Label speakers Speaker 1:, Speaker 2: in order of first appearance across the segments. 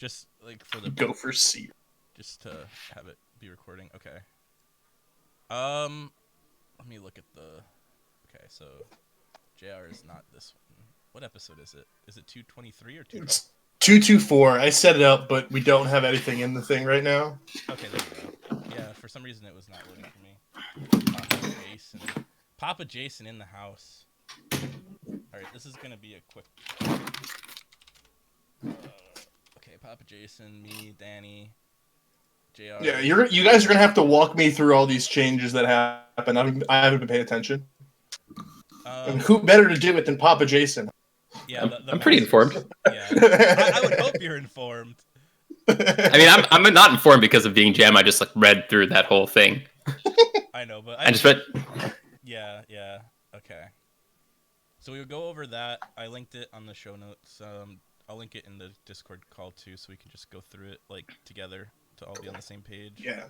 Speaker 1: Just like for the
Speaker 2: Go for C.
Speaker 1: just to have it be recording. Okay. Let me look at the. Okay, so JR is not this one. What episode is it? Is it 223 or 2?
Speaker 2: It's 224. I set it up, but we don't have anything in the thing right now.
Speaker 1: Okay, there we go. Yeah, for some reason it was not loading for me. Papa Jason. Papa Jason in the house. Alright, this is gonna be a quick. Okay, Papa Jason, me, Danny, JR.
Speaker 2: Yeah, you guys are gonna have to walk me through all these changes that happen. I haven't been paying attention. And who better to do it than Papa Jason?
Speaker 1: Yeah,
Speaker 3: I'm pretty informed.
Speaker 1: Yeah, I would hope you're informed.
Speaker 3: I mean, I'm not informed because of being Jam. I just like read through that whole thing.
Speaker 1: I know, but
Speaker 3: I just read.
Speaker 1: Yeah. Okay. So we'll go over that. I linked it on the show notes. I'll link it in the Discord call too, so we can just go through it like together to all be on the same page.
Speaker 2: Yeah,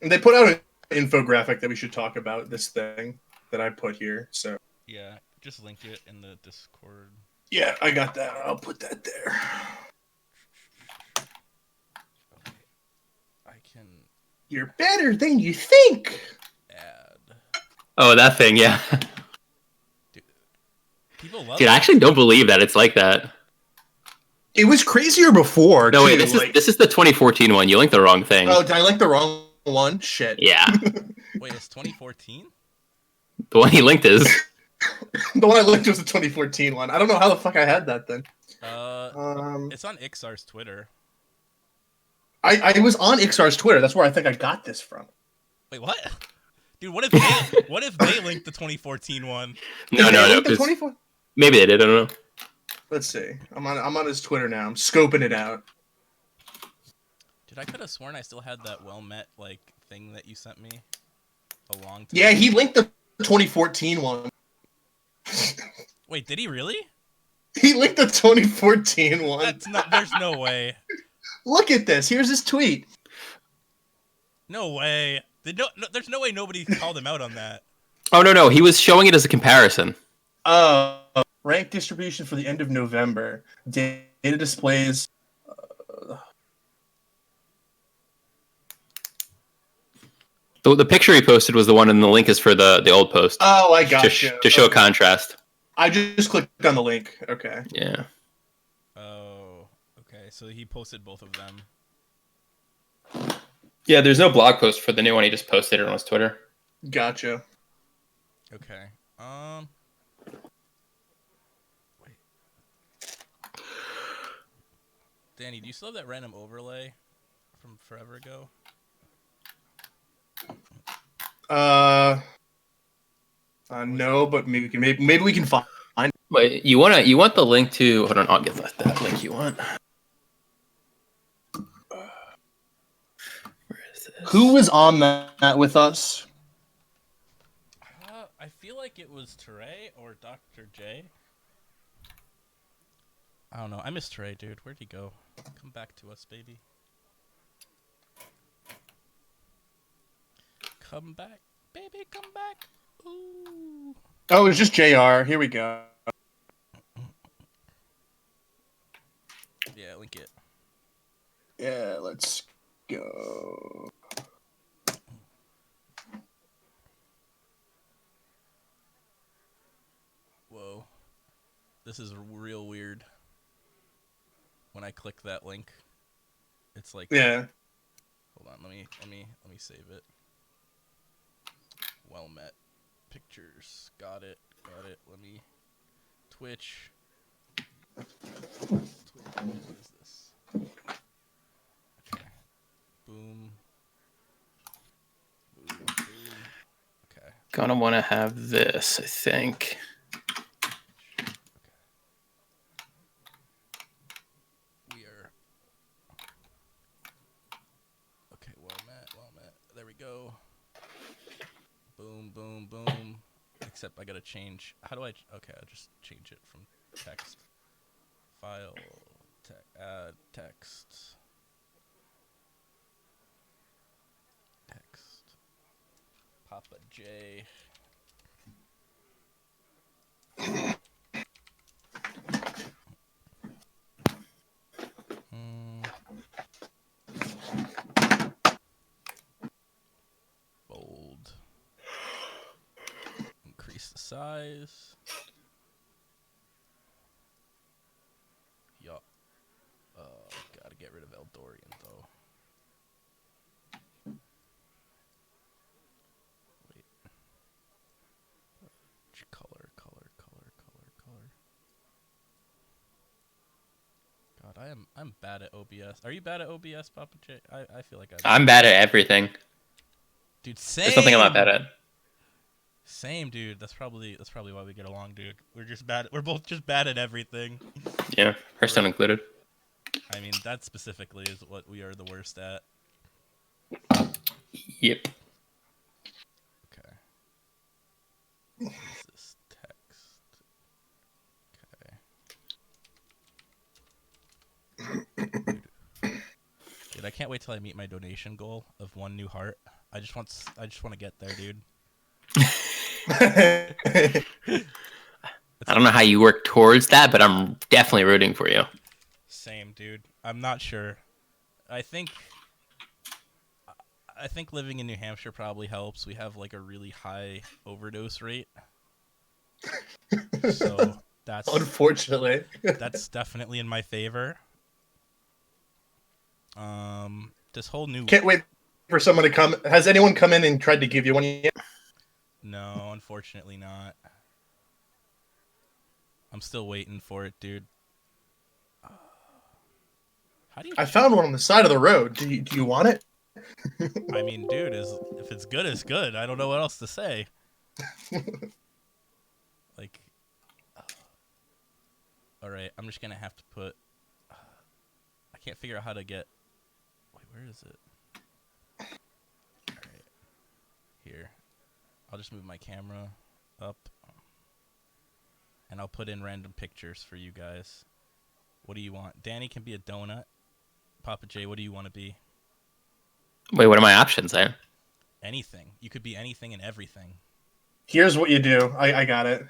Speaker 2: and they put out an infographic that we should talk about this thing that I put here. So
Speaker 1: yeah, just link it in the Discord.
Speaker 2: Yeah, I got that. I'll put that there.
Speaker 1: Okay. I can.
Speaker 2: You're better than you think.
Speaker 1: Add.
Speaker 3: Oh, that thing, yeah.
Speaker 1: Dude, people love.
Speaker 3: Dude, I actually don't believe that it's like that.
Speaker 2: It was crazier before.
Speaker 3: No,
Speaker 2: too.
Speaker 3: wait, this is the 2014 one. You linked the wrong thing.
Speaker 2: Oh, did I link the wrong one? Shit.
Speaker 3: Yeah.
Speaker 1: Wait, it's 2014?
Speaker 3: The one he linked is.
Speaker 2: The one I linked was the 2014 one. I don't know how the fuck I had that then.
Speaker 1: It's on Ixar's Twitter.
Speaker 2: I was on Ixar's Twitter. That's where I think I got this from.
Speaker 1: Wait, what? Dude, what if they linked the 2014 one?
Speaker 3: No. Maybe they did. I don't know.
Speaker 2: Let's see. I'm on his Twitter now. I'm scoping it out.
Speaker 1: Dude, I could have sworn I still had that well met like thing that you sent me a long time.
Speaker 2: Yeah, he linked the 2014 one.
Speaker 1: Wait, did he really?
Speaker 2: He linked the 2014 one.
Speaker 1: That's not. There's no way.
Speaker 2: Look at this. Here's his tweet.
Speaker 1: No way. There's no way nobody called him out on that.
Speaker 3: Oh no, he was showing it as a comparison.
Speaker 2: Rank distribution for the end of November. Data displays.
Speaker 3: The picture he posted was the one, and the link is for the old post.
Speaker 2: Oh, I got you.
Speaker 3: To show contrast.
Speaker 2: I just clicked on the link. Okay.
Speaker 3: Yeah.
Speaker 1: Oh, okay. So he posted both of them.
Speaker 3: Yeah, there's no blog post for the new one. He just posted it on his Twitter.
Speaker 2: Gotcha.
Speaker 1: Okay. Wait. Danny, do you still have that random overlay from forever ago?
Speaker 2: No, but maybe we can find.
Speaker 3: Wait, you want the link to? Hold on, I'll get that link you want. Where is this?
Speaker 2: Who was on that with us?
Speaker 1: I feel like it was Teray or Dr. J. I don't know. I miss Teray, dude. Where'd he go? Come back to us, baby. Come back, baby, come back. Ooh.
Speaker 2: Oh, it was just JR. Here we go.
Speaker 1: Yeah, link it.
Speaker 2: Yeah, let's go.
Speaker 1: Whoa. This is real weird. When I click that link, it's like
Speaker 2: Yeah.
Speaker 1: Hold on, let me save it. Well met. Pictures. Got it. Let me Twitch. What is this? Okay. Boom. Okay.
Speaker 3: Gonna want to have this, I think.
Speaker 1: Okay. We are. Okay, well met. There we go. Boom. Except I gotta change. How do I? Okay, I'll just change it from text. File. Add text. Papa J. guys. Yup. Gotta get rid of Eldorian though. Wait. Color. God, I'm bad at OBS. Are you bad at OBS, Papa J? I feel like
Speaker 3: I'm bad at everything.
Speaker 1: Dude, same.
Speaker 3: There's something I'm not bad at.
Speaker 1: Same, dude. That's probably why we get along, dude. We're both just bad at everything.
Speaker 3: Yeah, Hearthstone included.
Speaker 1: I mean, that specifically is what we are the worst at.
Speaker 3: Yep.
Speaker 1: Okay. What is this text? Okay. Dude, I can't wait till I meet my donation goal of 1 new heart. I just want to get there, dude.
Speaker 3: I don't know how you work towards that, but I'm definitely rooting for you.
Speaker 1: Same, dude. I'm not sure. I think living in New Hampshire probably helps. We have like a really high overdose rate. So that's
Speaker 2: unfortunately
Speaker 1: that's definitely in my favor. This whole new
Speaker 2: can't wait for someone to come. Has anyone come in and tried to give you one yet?
Speaker 1: No, unfortunately not. I'm still waiting for it, dude. How do you?
Speaker 2: I found one on the side of the road. Do you want it?
Speaker 1: I mean, dude, if it's good, it's good. I don't know what else to say. Like, all right, I'm just gonna have to put. I can't figure out how to get. Wait, where is it? All right, here. I'll just move my camera up, and I'll put in random pictures for you guys. What do you want? Danny can be a donut. Papa J, what do you want to be?
Speaker 3: Wait, what are my options there?
Speaker 1: Anything. You could be anything and everything.
Speaker 2: Here's what you do. I got it.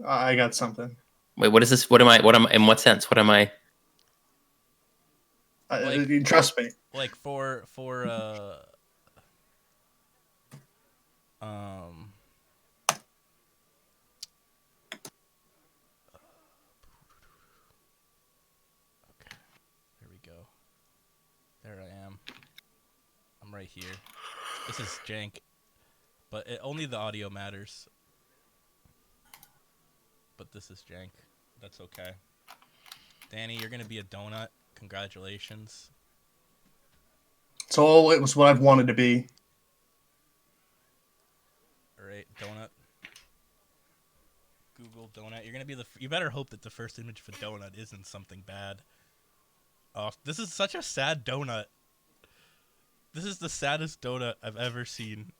Speaker 2: I got something.
Speaker 3: Wait, what is this? What am I? In what sense? What am I?
Speaker 2: Trust me.
Speaker 1: Like for okay, there we go. There I am. I'm right here. This is jank, but only the audio matters. But this is jank. That's okay. Danny, you're gonna be a donut. Congratulations.
Speaker 2: It was what I've wanted to be.
Speaker 1: All right, donut. Google donut. You're gonna be you better hope that the first image of a donut isn't something bad. Oh, this is such a sad donut. This is the saddest donut I've ever seen.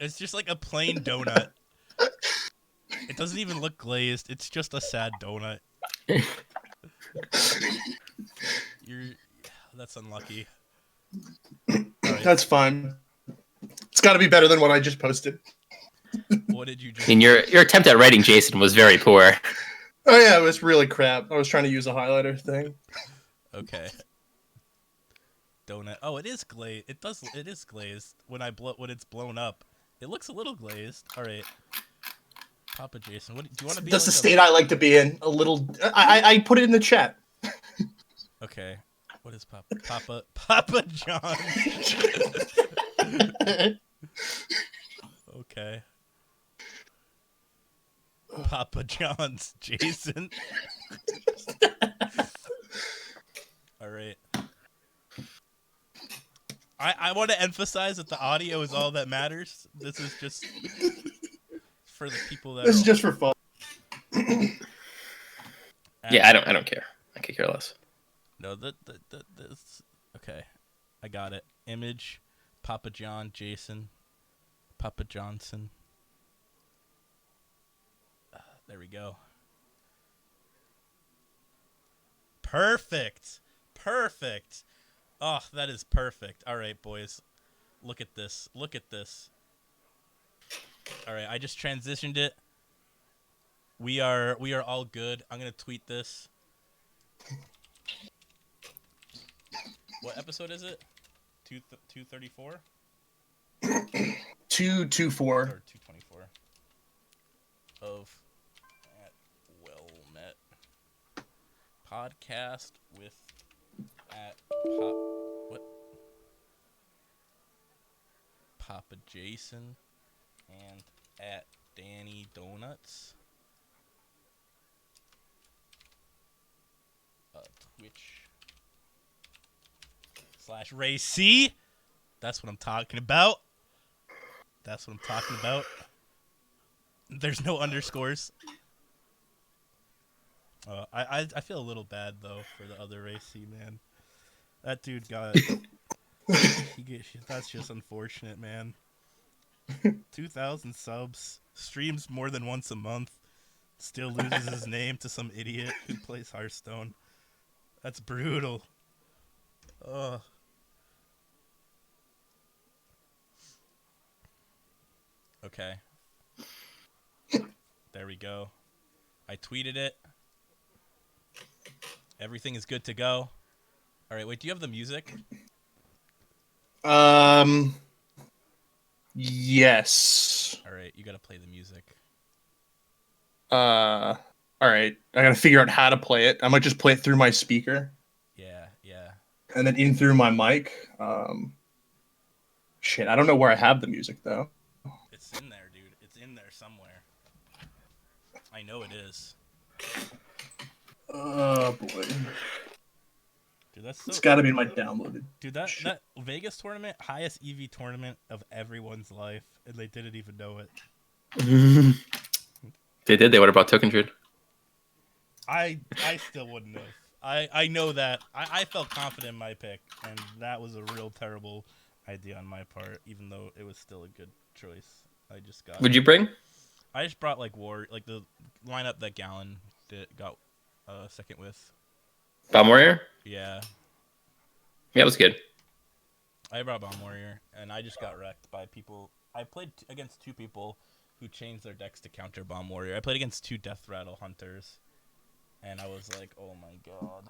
Speaker 1: It's just like a plain donut. It doesn't even look glazed. It's just a sad donut. That's unlucky. Right.
Speaker 2: That's fine. It's got to be better than what I just posted.
Speaker 1: What did you just?
Speaker 3: I mean, your attempt at writing Jason was very poor.
Speaker 2: Oh yeah, it was really crap. I was trying to use a highlighter thing.
Speaker 1: Okay. Donut. Oh, it is glazed. It is glazed when it's blown up. It looks a little glazed. All right. Papa Jason, what do you want to be?
Speaker 2: That's the state I like to be in. A little. I put it in the chat.
Speaker 1: Okay. What is Papa John? Okay. Papa John's Jason. All right. I want to emphasize that the audio is all that matters. This is just for the people that.
Speaker 2: This is just for fun.
Speaker 3: Yeah, I don't care. I could care less.
Speaker 1: No, this. Okay, I got it. Image, Papa John, Jason, Papa Johnson. There we go. Perfect. Oh, that is perfect. All right, boys. Look at this. All right, I just transitioned it. We are all good. I'm going to tweet this. What episode is it? 234?
Speaker 2: 224.
Speaker 1: Or 224 of at Well Met podcast with at Papa Jason and at Danny Donuts. Twitch / RayC. That's what I'm talking about. That's what I'm talking about. There's no underscores. I feel a little bad though for the other RayC, man. That dude got that's just unfortunate, man. 2,000 subs, streams more than once a month, still loses his name to some idiot who plays Hearthstone. That's brutal. Ugh. Okay. There we go. I tweeted it. Everything is good to go. All right, wait, do you have the music?
Speaker 2: Yes.
Speaker 1: All right, you got to play the music.
Speaker 2: All right. I got to figure out how to play it. I might just play it through my speaker.
Speaker 1: Yeah.
Speaker 2: And then in through my mic. Shit, I don't know where I have the music though.
Speaker 1: It's in there, dude. It's in there somewhere. I know it is.
Speaker 2: Oh boy.
Speaker 1: Dude, that's so...
Speaker 2: It's got to be in my downloaded.
Speaker 1: Dude, that Vegas tournament, highest EV tournament of everyone's life, and they didn't even know it.
Speaker 3: They did. They would have brought token trade.
Speaker 1: I still wouldn't have. I know that. I felt confident in my pick, and that was a real terrible idea on my part, even though it was still a good choice. I just got...
Speaker 3: Would you bring?
Speaker 1: I just brought, like the lineup that Gallon got second with.
Speaker 3: Bomb Warrior?
Speaker 1: Yeah.
Speaker 3: Yeah, it was good.
Speaker 1: I brought Bomb Warrior, and I just got wrecked by people. I played against two people who changed their decks to counter Bomb Warrior. I played against two Death Rattle Hunters, and I was like, oh my god.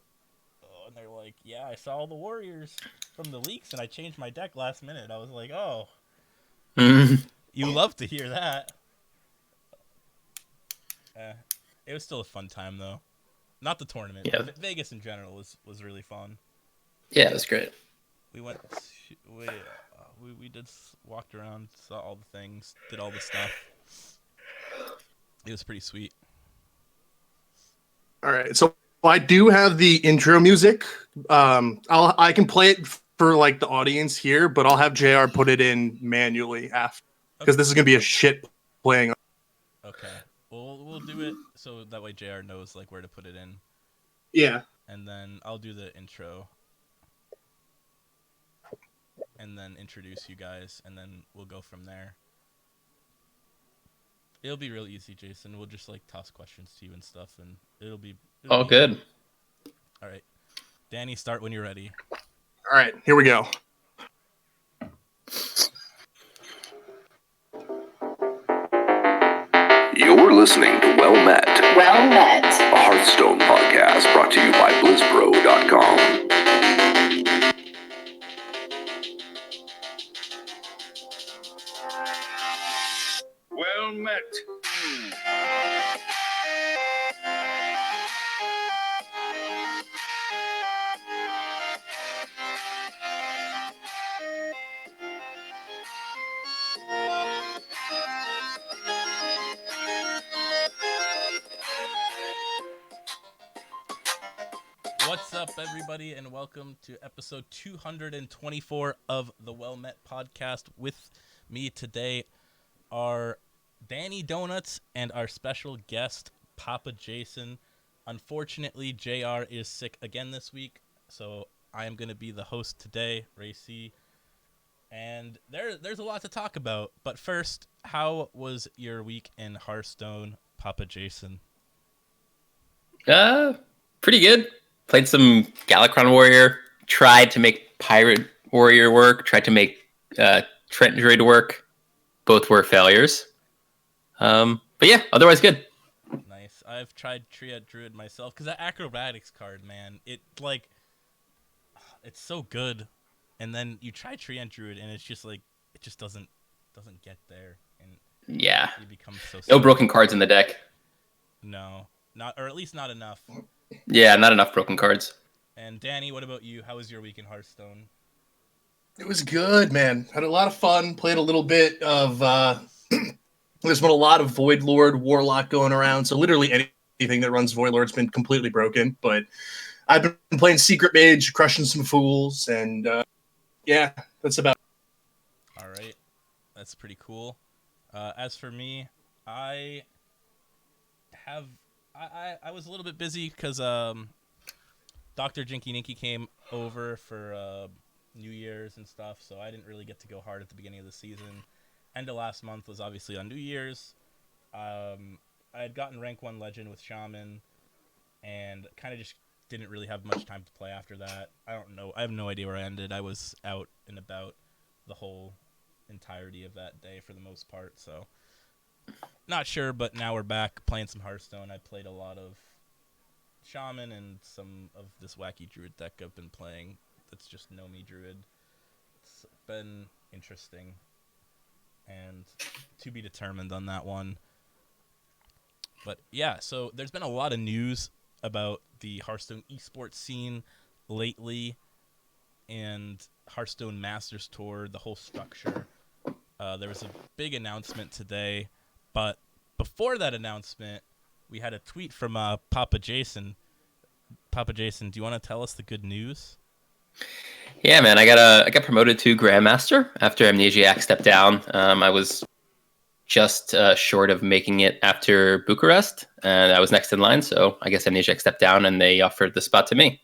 Speaker 1: Oh, and they're like, yeah, I saw all the Warriors from the leaks, and I changed my deck last minute. I was like, oh. You love to hear that. It was still a fun time, though. Not the tournament.
Speaker 3: Yeah.
Speaker 1: Vegas in general was really fun.
Speaker 3: Yeah, it was great.
Speaker 1: We went. We did walked around, saw all the things, did all the stuff. It was pretty sweet.
Speaker 2: All right, so I do have the intro music. I can play it for like the audience here, but I'll have JR put it in manually after because this is gonna be a shit playing.
Speaker 1: Okay. We'll do it so that way JR knows like where to put it in.
Speaker 2: Yeah.
Speaker 1: And then I'll do the intro. And then introduce you guys, and then we'll go from there. It'll be real easy, Jason. We'll just like toss questions to you and stuff, and it'll be
Speaker 3: All good.
Speaker 1: All right. Danny, start when you're ready.
Speaker 2: All right, here we go.
Speaker 4: You're listening to Well Met, a Hearthstone podcast brought to you by BlizzPro.com. Well Met.
Speaker 1: What's up, everybody, and welcome to episode 224 of the Well Met podcast. With me today are Danny Donuts and our special guest, Papa Jason. Unfortunately, JR is sick again this week, so I am going to be the host today, RayC. And there's a lot to talk about. But first, how was your week in Hearthstone, Papa Jason?
Speaker 3: Pretty good. Played some Galakron Warrior. Tried to make Pirate Warrior work. Tried to make Trent Druid work. Both were failures. But yeah, otherwise good.
Speaker 1: Nice. I've tried Triad Druid myself because that Acrobatics card, man, it's so good. And then you try Triad Druid and it's just like, it just doesn't doesn't get there, and
Speaker 3: Yeah.
Speaker 1: you become so.
Speaker 3: No broken cards in the deck.
Speaker 1: No, not, or at least not enough.
Speaker 3: Yeah, not enough broken cards.
Speaker 1: And Danny, what about you? How was your week in Hearthstone?
Speaker 2: It was good, man. Had a lot of fun. Played a little bit of. There's been a lot of Void Lord Warlock going around, so literally anything that runs Void Lord's been completely broken. But I've been playing Secret Mage, crushing some fools, and yeah, that's about.
Speaker 1: All right, that's pretty cool. As for me, I was a little bit busy because Dr. Jinky Ninky came over for New Year's and stuff, so I didn't really get to go hard at the beginning of the season. End of last month was obviously on New Year's. I had gotten rank 1 legend with Shaman, and kind of just didn't really have much time to play after that. I don't know. I have no idea where I ended. I was out and about the whole entirety of that day for the most part, so not sure, but now we're back playing some Hearthstone. I played a lot of Shaman and some of this wacky Druid deck I've been playing. That's just Nomi Druid. It's been interesting, and to be determined on that one. But yeah, so there's been a lot of news about the Hearthstone esports scene lately, and Hearthstone Masters Tour, the whole structure. There was a big announcement today, but before that announcement, we had a tweet from Papa Jason. Papa Jason, do you want to tell us the good news?
Speaker 3: Yeah, man, I got promoted to Grandmaster after Amnesiac stepped down. I was just short of making it after Bucharest, and I was next in line, so I guess Amnesiac stepped down, and they offered the spot to me.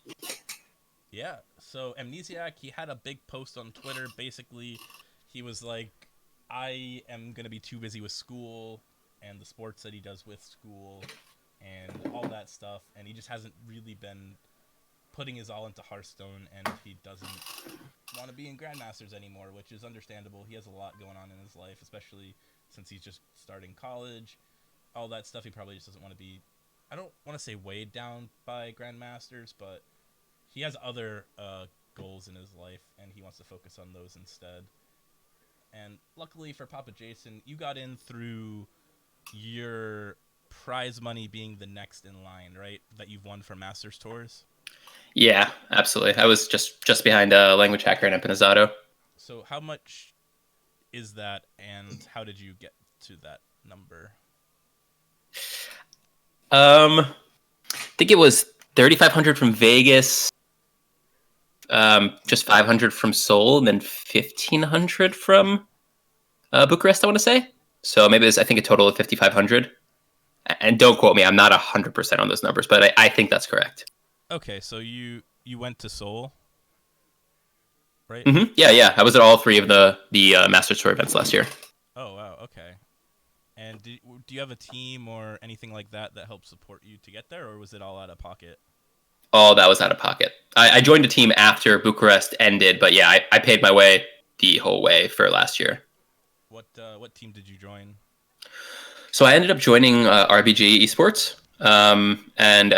Speaker 1: Yeah, so Amnesiac, he had a big post on Twitter. Basically, he was like, I am going to be too busy with school and the sports that he does with school and all that stuff, and he just hasn't really been putting his all into Hearthstone, and he doesn't want to be in Grandmasters anymore, which is understandable. He has a lot going on in his life, especially since he's just starting college, all that stuff. He probably just doesn't want to be, I don't want to say weighed down by Grandmasters, but he has other goals in his life, and he wants to focus on those instead. And luckily for Papa Jason, you got in through your prize money being the next in line, right? That you've won for Masters Tours.
Speaker 3: Yeah, absolutely. I was just behind Language Hacker and Empanazato.
Speaker 1: So how much is that, and how did you get to that number?
Speaker 3: I think it was 3,500 from Vegas, just 500 from Seoul, and then 1,500 from Bucharest, I want to say. So maybe it's, I think, a total of 5,500. And don't quote me, I'm not 100% on those numbers, but I think that's correct.
Speaker 1: Okay, so you went to Seoul, right?
Speaker 3: Mm-hmm. Yeah. I was at all 3 of the Masters Tour events last year.
Speaker 1: Oh, wow, okay. And do you have a team or anything like that helped support you to get there, or was it all out of pocket?
Speaker 3: All that was out of pocket. I joined a team after Bucharest ended, but yeah, I paid my way the whole way for last year.
Speaker 1: What team did you join?
Speaker 3: So I ended up joining RBG Esports, and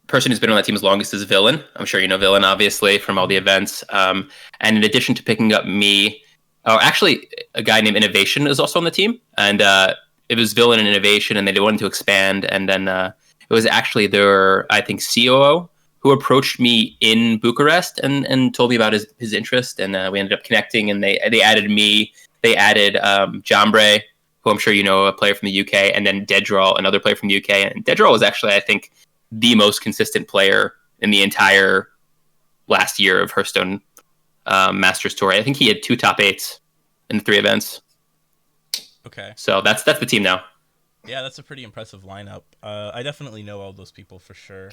Speaker 3: person who's been on that team as longest is Villain. I'm sure you know Villain, obviously, from all the events. And in addition to picking up me, actually, a guy named Innovation is also on the team, and it was Villain and Innovation, and they wanted to expand, and then it was actually their, I think, COO who approached me in Bucharest and told me about his interest, and we ended up connecting, and they added me. They added Jombre, who I'm sure you know, a player from the UK, and then Deaddraw, another player from the UK. And Deaddraw was actually, I think, the most consistent player in the entire last year of Hearthstone Masters Tour. I think he had 2 top 8s in the 3 events.
Speaker 1: Okay.
Speaker 3: So that's the team now.
Speaker 1: Yeah, that's a pretty impressive lineup. I definitely know all those people for sure.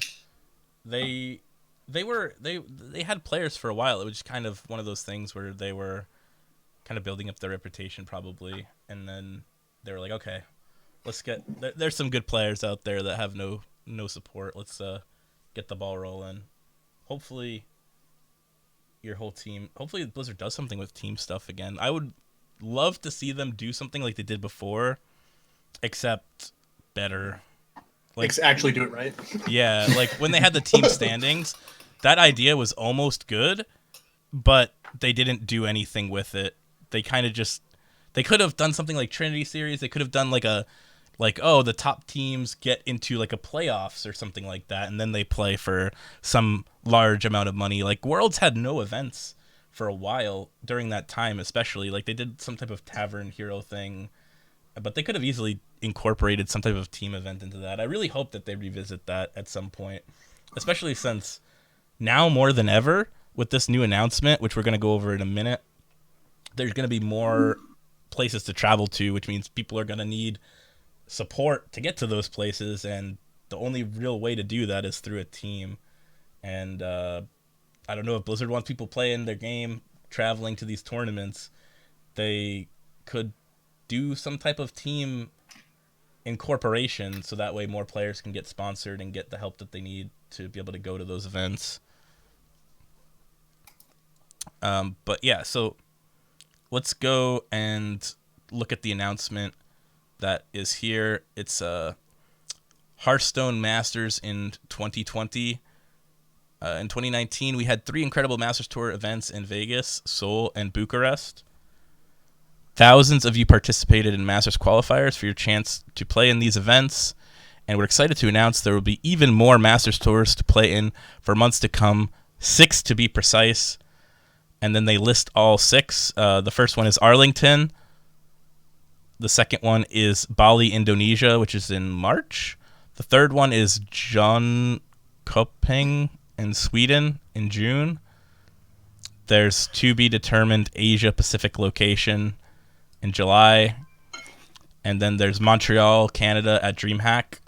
Speaker 1: They had players for a while. It was just kind of one of those things where they were kind of building up their reputation probably, and then they were like, okay, let's get there's some good players out there that have no support. Let's get the ball rolling. Hopefully Blizzard does something with team stuff again. I would love to see them do something like they did before, except better. Like
Speaker 2: Actually do it right.
Speaker 1: Yeah, like when they had the team standings, that idea was almost good, but they didn't do anything with it. They kind of just They could have done something like Trinity Series. They could have done the top teams get into like a playoffs or something like that, and then they play for some large amount of money. Like Worlds had no events for a while during that time, especially. Like they did some type of tavern hero thing, but they could have easily incorporated some type of team event into that. I really hope that they revisit that at some point, especially since now more than ever with this new announcement, which we're going to go over in a minute, there's going to be more places to travel to, which means people are going to need support to get to those places, and the only real way to do that is through a team. And I don't know if Blizzard wants people playing their game, traveling to these tournaments. They could do some type of team incorporation so that way more players can get sponsored and get the help that they need to be able to go to those events. But yeah, so let's go and look at the announcement that is here. It's Hearthstone Masters in 2020. In 2019, we had 3 incredible Masters Tour events in Vegas, Seoul, and Bucharest. Thousands of you participated in Masters qualifiers for your chance to play in these events, and we're excited to announce there will be even more Masters Tours to play in for months to come, 6 to be precise. And then they list all 6. The first one is Arlington. The second one is Bali, Indonesia, which is in March. The third one is Jönköping in Sweden in June. There's to be determined Asia Pacific location in July. And then there's Montreal, Canada at DreamHack,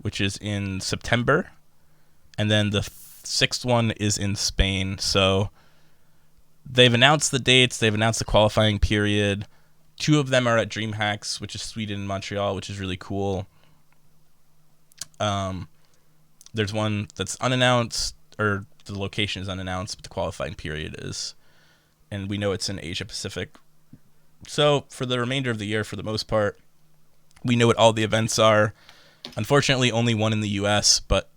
Speaker 1: which is in September. And then the 6th one is in Spain. So they've announced the dates. They've announced the qualifying period. 2 of them are at DreamHacks, which is Sweden and Montreal, which is really cool. There's one that's unannounced, or the location is unannounced, but the qualifying period is. And we know it's in Asia Pacific. So for the remainder of the year, for the most part, we know what all the events are. Unfortunately, only one in the US, but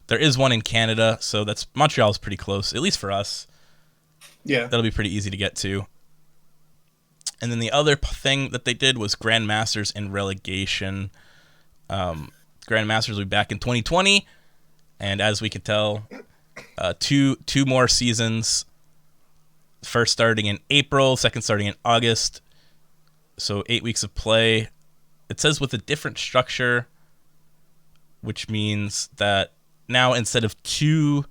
Speaker 1: there is one in Canada, so that's Montreal's pretty close, at least for us.
Speaker 2: Yeah.
Speaker 1: That'll be pretty easy to get to. And then the other thing that they did was Grandmasters in relegation. Grandmasters will be back in 2020, and as we can tell, two more seasons. First starting in April, second starting in August. So 8 weeks of play. It says with a different structure, which means that now instead of 2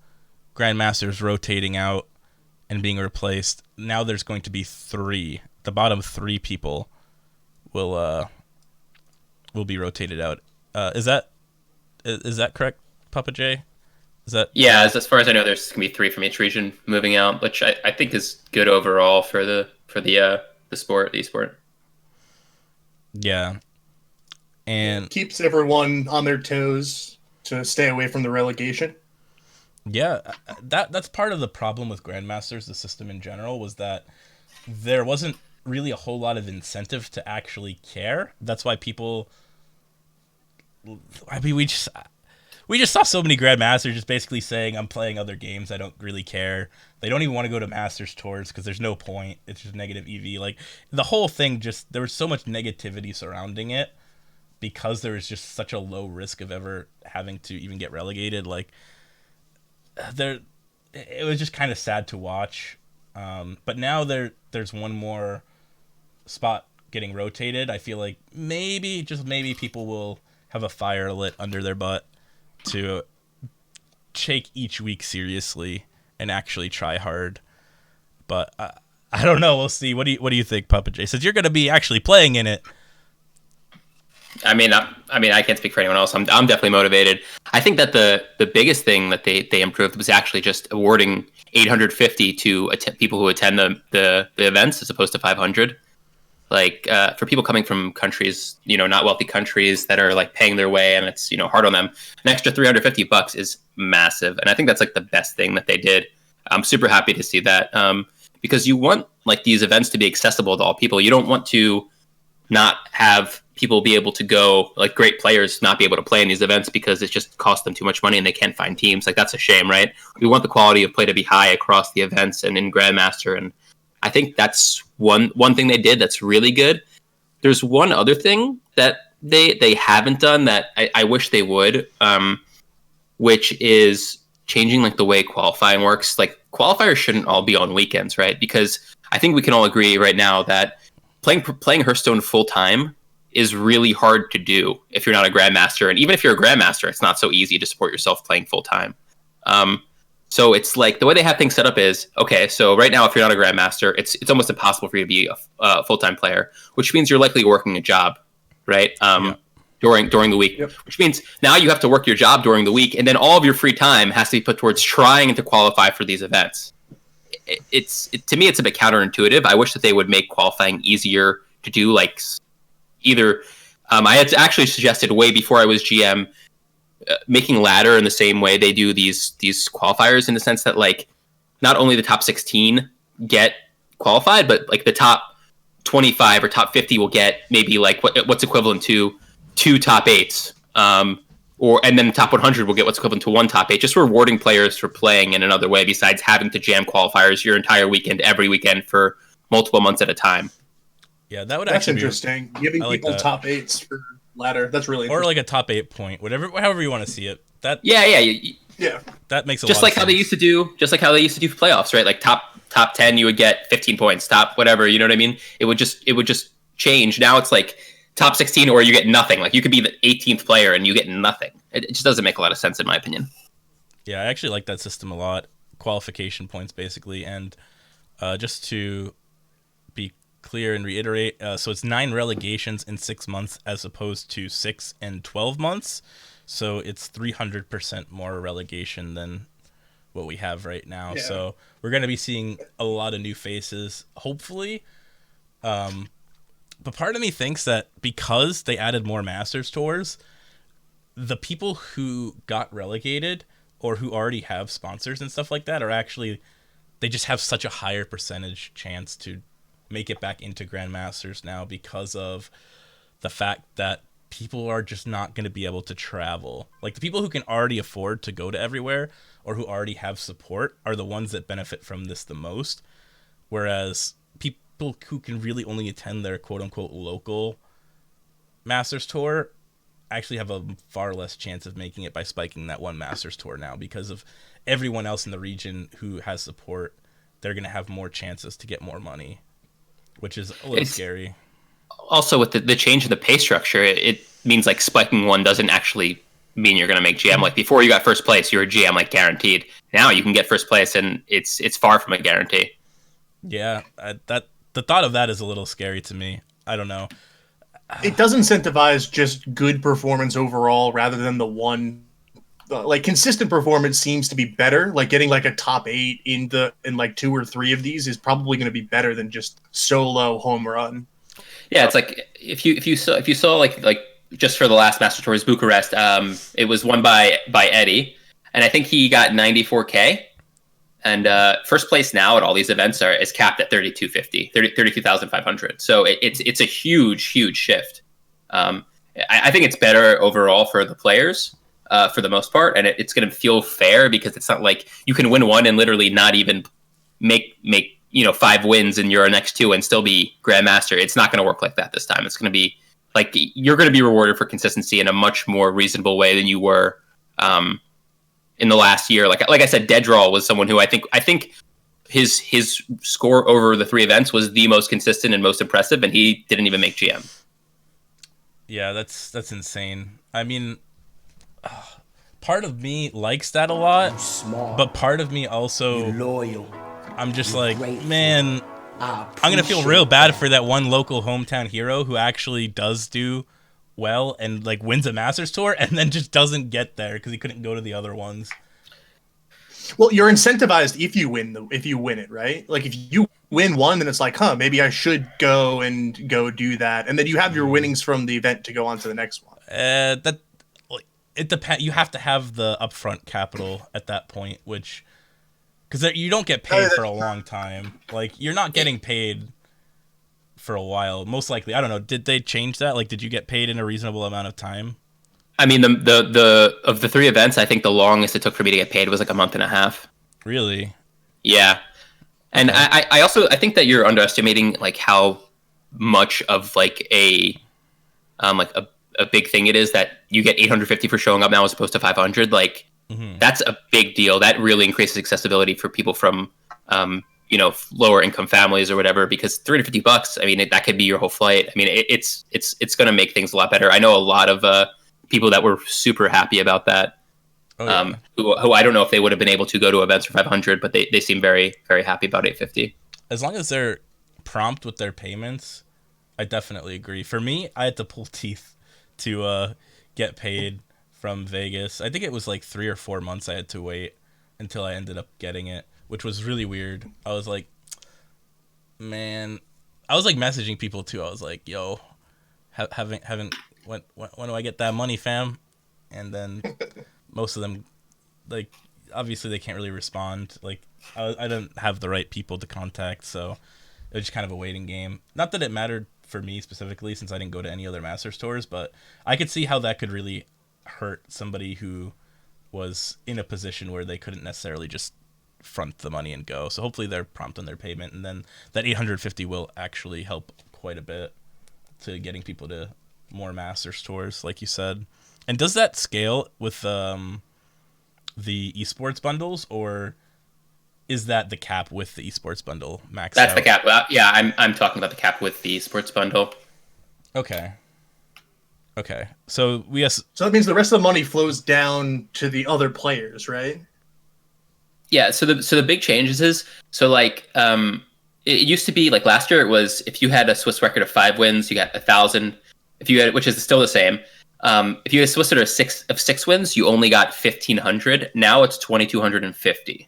Speaker 1: Grandmasters rotating out and being replaced, now there's going to be 3. The bottom 3 people will be rotated out. Is that correct, Papa J? Is that
Speaker 3: as far as I know, there's gonna be 3 from each region moving out, which I think is good overall for the sport, the esport.
Speaker 1: Yeah, and
Speaker 2: keeps everyone on their toes to stay away from the relegation.
Speaker 1: Yeah, that's part of the problem with Grandmasters, the system in general, was that there wasn't really a whole lot of incentive to actually care. That's why people, I mean, we just saw so many Grandmasters just basically saying, I'm playing other games, I don't really care. They don't even want to go to Masters tours because there's no point. It's just negative EV. Like, the whole thing there was so much negativity surrounding it because there was just such a low risk of ever having to even get relegated. Like, it was just kind of sad to watch. But now there's one more spot getting rotated. I feel like maybe, just maybe, people will have a fire lit under their butt to take each week seriously and actually try hard. But I don't know. We'll see. What do you think, Papa J? Since you're going to be actually playing in it.
Speaker 3: I mean, I can't speak for anyone else. I'm definitely motivated. I think that the biggest thing that they improved was actually just awarding 850 to people who attend the events as opposed to 500. Like, for people coming from countries, not wealthy countries that are like paying their way and it's, hard on them, an extra $350 is massive. And I think that's like the best thing that they did. I'm super happy to see that, because you want like these events to be accessible to all people. You don't want to not have people be able to go, like great players not be able to play in these events because it just costs them too much money and they can't find teams. Like, that's a shame, right? We want the quality of play to be high across the events and in Grandmaster. And I think that's one thing they did that's really good. There's one other thing that they haven't done that I wish they would, which is changing like the way qualifying works. Like qualifiers shouldn't all be on weekends, right? Because I think we can all agree right now that playing Hearthstone full time is really hard to do if you're not a Grandmaster. And even if you're a Grandmaster, it's not so easy to support yourself playing full time. So it's like the way they have things set up is, okay, so right now if you're not a Grandmaster, it's almost impossible for you to be a full-time player, which means you're likely working a job, right? During the week, which means now you have to work your job during the week, and then all of your free time has to be put towards trying to qualify for these events. To me, it's a bit counterintuitive. I wish that they would make qualifying easier to do, like either I had actually suggested way before I was GM making ladder in the same way they do these qualifiers, in the sense that like not only the top 16 get qualified, but like the top 25 or top 50 will get maybe like what's equivalent to 2 top 8s, and then the top 100 will get what's equivalent to 1 top 8, just rewarding players for playing in another way besides having to jam qualifiers your entire weekend every weekend for multiple months at a time.
Speaker 1: Yeah, that's
Speaker 2: actually interesting. Giving people
Speaker 1: that.
Speaker 2: top 8s for ladder. That's really
Speaker 1: or like a top 8 point, however you want to see it. That
Speaker 2: yeah,
Speaker 1: that makes a
Speaker 3: just
Speaker 1: lot
Speaker 3: like
Speaker 1: of
Speaker 3: how
Speaker 1: sense.
Speaker 3: they used to do, for playoffs, right? Like top 10, you would get 15 points. Top whatever, you know what I mean? It would just change. Now it's like top 16, or you get nothing. Like you could be the 18th player and you get nothing. It just doesn't make a lot of sense in my opinion.
Speaker 1: Yeah, I actually like that system a lot. Qualification points basically, and just to be clear and reiterate, so it's 9 relegations in 6 months as opposed to 6 and 12 months. So it's 300% more relegation than what we have right now. Yeah. So we're going to be seeing a lot of new faces, hopefully. But part of me thinks that because they added more Masters tours, the people who got relegated or who already have sponsors and stuff like that are actually, they just have such a higher percentage chance to make it back into Grandmasters now, because of the fact that people are just not going to be able to travel. Like the people who can already afford to go to everywhere or who already have support are the ones that benefit from this the most. Whereas people who can really only attend their quote unquote local Masters tour actually have a far less chance of making it by spiking that one Masters tour now, because of everyone else in the region who has support. They're going to have more chances to get more money, which is a little scary.
Speaker 3: Also, with the change in the pay structure, it means like spiking one doesn't actually mean you're going to make GM. Like before, you got first place, you're a GM like guaranteed. Now you can get first place, and it's far from a guarantee.
Speaker 1: Yeah, the thought of that is a little scary to me. I don't know.
Speaker 2: It does incentivize just good performance overall, rather than the one. Like consistent performance seems to be better. Like getting like a top 8 in like 2 or 3 of these is probably going to be better than just solo home run.
Speaker 3: Yeah, it's like if you saw like just for the last Master Tours Bucharest, it was won by Eddie, and I think he got 94K, and first place now at all these events is capped at 32,500. So it's a huge shift. I think it's better overall for the players for the most part, and it's going to feel fair, because it's not like you can win one and literally not even make 5 wins in your next 2 and still be Grandmaster. It's not going to work like that this time. It's going to be like you're going to be rewarded for consistency in a much more reasonable way than you were in the last year. Like I said, Deaddraw was someone who I think his score over the 3 events was the most consistent and most impressive, and he didn't even make GM.
Speaker 1: Yeah, that's insane. I mean, part of me likes that a lot, but part of me also, loyal. I'm just like, man, I'm going to feel real bad for that one local hometown hero who actually does do well and like wins a Masters tour and then just doesn't get there because he couldn't go to the other ones.
Speaker 2: Well, you're incentivized if you win it, right? Like if you win one, then it's like, maybe I should go do that, and then you have your winnings from the event to go on to the next one.
Speaker 1: It depends. You have to have the upfront capital at that point, which because you don't get paid for a long time. Like you're not getting paid for a while, most likely. I don't know. Did they change that? Like, did you get paid in a reasonable amount of time?
Speaker 3: I mean, the of the 3 events, I think the longest it took for me to get paid was like a month and a half.
Speaker 1: Really?
Speaker 3: Yeah. And okay. I also think that you're underestimating like how much of like a big thing it is that you get 850 for showing up now as opposed to 500. Like that's a big deal. That really increases accessibility for people from lower income families or whatever, because $350, I mean, that could be your whole flight. I mean, it's going to make things a lot better. I know a lot of people that were super happy about that. Who I don't know if they would have been able to go to events for 500, but they seem very, very happy about 850.
Speaker 1: As long as they're prompt with their payments, I definitely agree. For me, I had to pull teeth to get paid from Vegas. I think it was like 3 or 4 months I had to wait until I ended up getting it, which was really weird. I was like, man, I was like messaging people too. I was like, yo, haven't when do I get that money, fam? And then most of them, like, obviously they can't really respond. Like, I didn't have the right people to contact, so it was just kind of a waiting game. Not that it mattered for me specifically, since I didn't go to any other Master stores, but I could see how that could really hurt somebody who was in a position where they couldn't necessarily just front the money and go. So hopefully they're prompt on their payment, and then that 850 will actually help quite a bit to getting people to more Master stores, like you said. And does that scale with the esports bundles, or is that the cap with the esports bundle maxed
Speaker 3: That's
Speaker 1: out?
Speaker 3: the cap. Yeah, I'm talking about the cap with the esports bundle.
Speaker 1: Okay. So
Speaker 2: So that means the rest of the money flows down to the other players, right?
Speaker 3: Yeah. So the big changes is, so like it used to be like last year it was, if you had a Swiss record of 5 wins, you got 1,000. If you had, which is still the same. If you had a Swiss record of 6 wins, you only got 1,500. Now it's 2,250.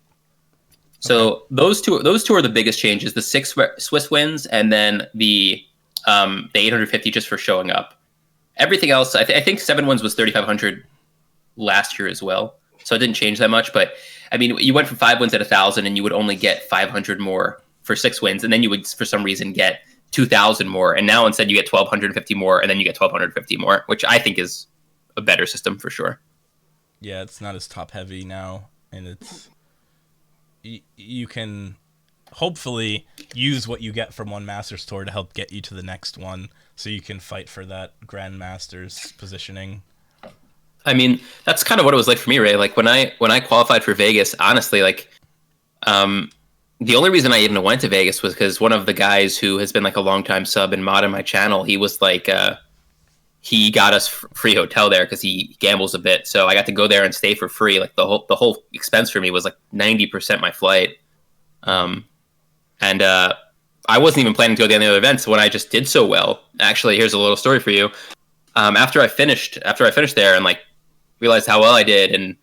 Speaker 3: So those two are the biggest changes: the 6 Swiss wins, and then the 850 just for showing up. Everything else, I think 7 wins was 3,500 last year as well, so it didn't change that much. But I mean, you went from 5 wins at 1,000, and you would only get 500 more for 6 wins, and then you would, for some reason, get 2,000 more. And now instead you get 1,250 more, and then you get 1,250 more, which I think is a better system for sure.
Speaker 1: Yeah, it's not as top heavy now, and it's you can hopefully use what you get from one Master store to help get you to the next one, so you can fight for that Grandmaster's positioning.
Speaker 3: I mean, that's kind of what it was like for me, Ray. Like when I qualified for Vegas, honestly, like the only reason I even went to Vegas was because one of the guys who has been like a longtime sub and mod on my channel, he was like he got us free hotel there because he gambles a bit. So I got to go there and stay for free. Like the whole expense for me was like 90% my flight. And I wasn't even planning to go to any other events when I just did so well. Actually, here's a little story for you. After I finished there and like realized how well I did, and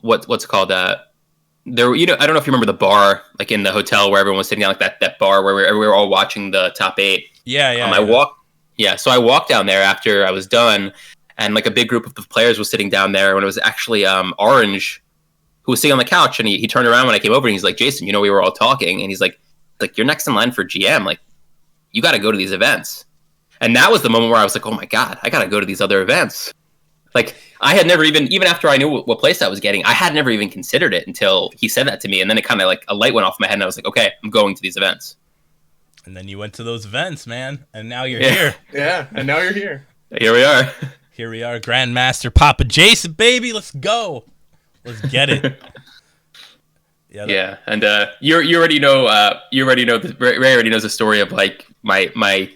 Speaker 3: what's it called, there, I don't know if you remember the bar, like in the hotel where everyone was sitting down, like that bar where we were all watching the top 8. So I walked down there after I was done, and like a big group of the players was sitting down there, when it was actually Orange who was sitting on the couch, and he turned around when I came over, and he's like, Jason, we were all talking, and he's like, you're next in line for GM, like you got to go to these events. And that was the moment where I was like, oh my God, I got to go to these other events. Like I had never even after I knew what place I was getting, I had never even considered it until he said that to me. And then it kind of like a light went off my head, and I was like, okay, I'm going to these events.
Speaker 1: And then you went to those events, man. And now you're here.
Speaker 2: Yeah. And now you're here.
Speaker 3: Here we are.
Speaker 1: Here we are, Grandmaster Papa Jason, baby. Let's go. Let's get it.
Speaker 3: Yeah. And you already know. Ray already knows the story of like my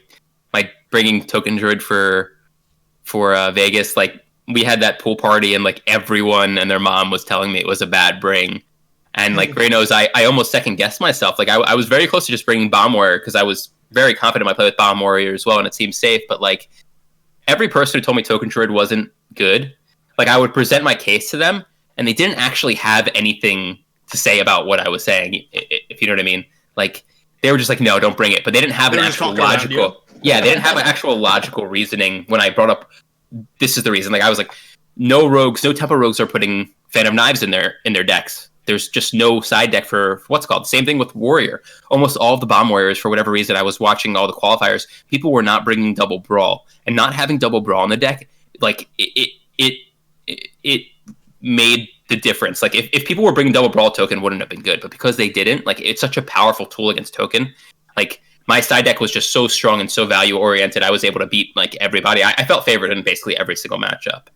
Speaker 3: bringing Token Droid for Vegas. Like we had that pool party, and like everyone and their mom was telling me it was a bad bring. And like Ray knows, I almost second guessed myself. Like I was very close to just bringing Bomb Warrior because I was very confident I play with Bomb Warrior as well, and it seemed safe. But like every person who told me Token Droid wasn't good, like I would present my case to them, and they didn't actually have anything to say about what I was saying, if you know what I mean. Like they were just like, no, don't bring it. But they didn't have an actual logical. Yeah, they didn't have an actual logical reasoning when I brought up this is the reason. Like I was like, no rogues, no tempo rogues are putting Phantom Knives in their decks. There's just no side deck for what's called. Same thing with Warrior. Almost all of the Bomb Warriors, for whatever reason, I was watching all the qualifiers. People were not bringing Double Brawl, and not having Double Brawl in the deck, like it made the difference. Like if people were bringing Double Brawl, Token wouldn't have been good, but because they didn't, like it's such a powerful tool against Token. Like my side deck was just so strong and so value oriented. I was able to beat like everybody. I felt favored in basically every single matchup.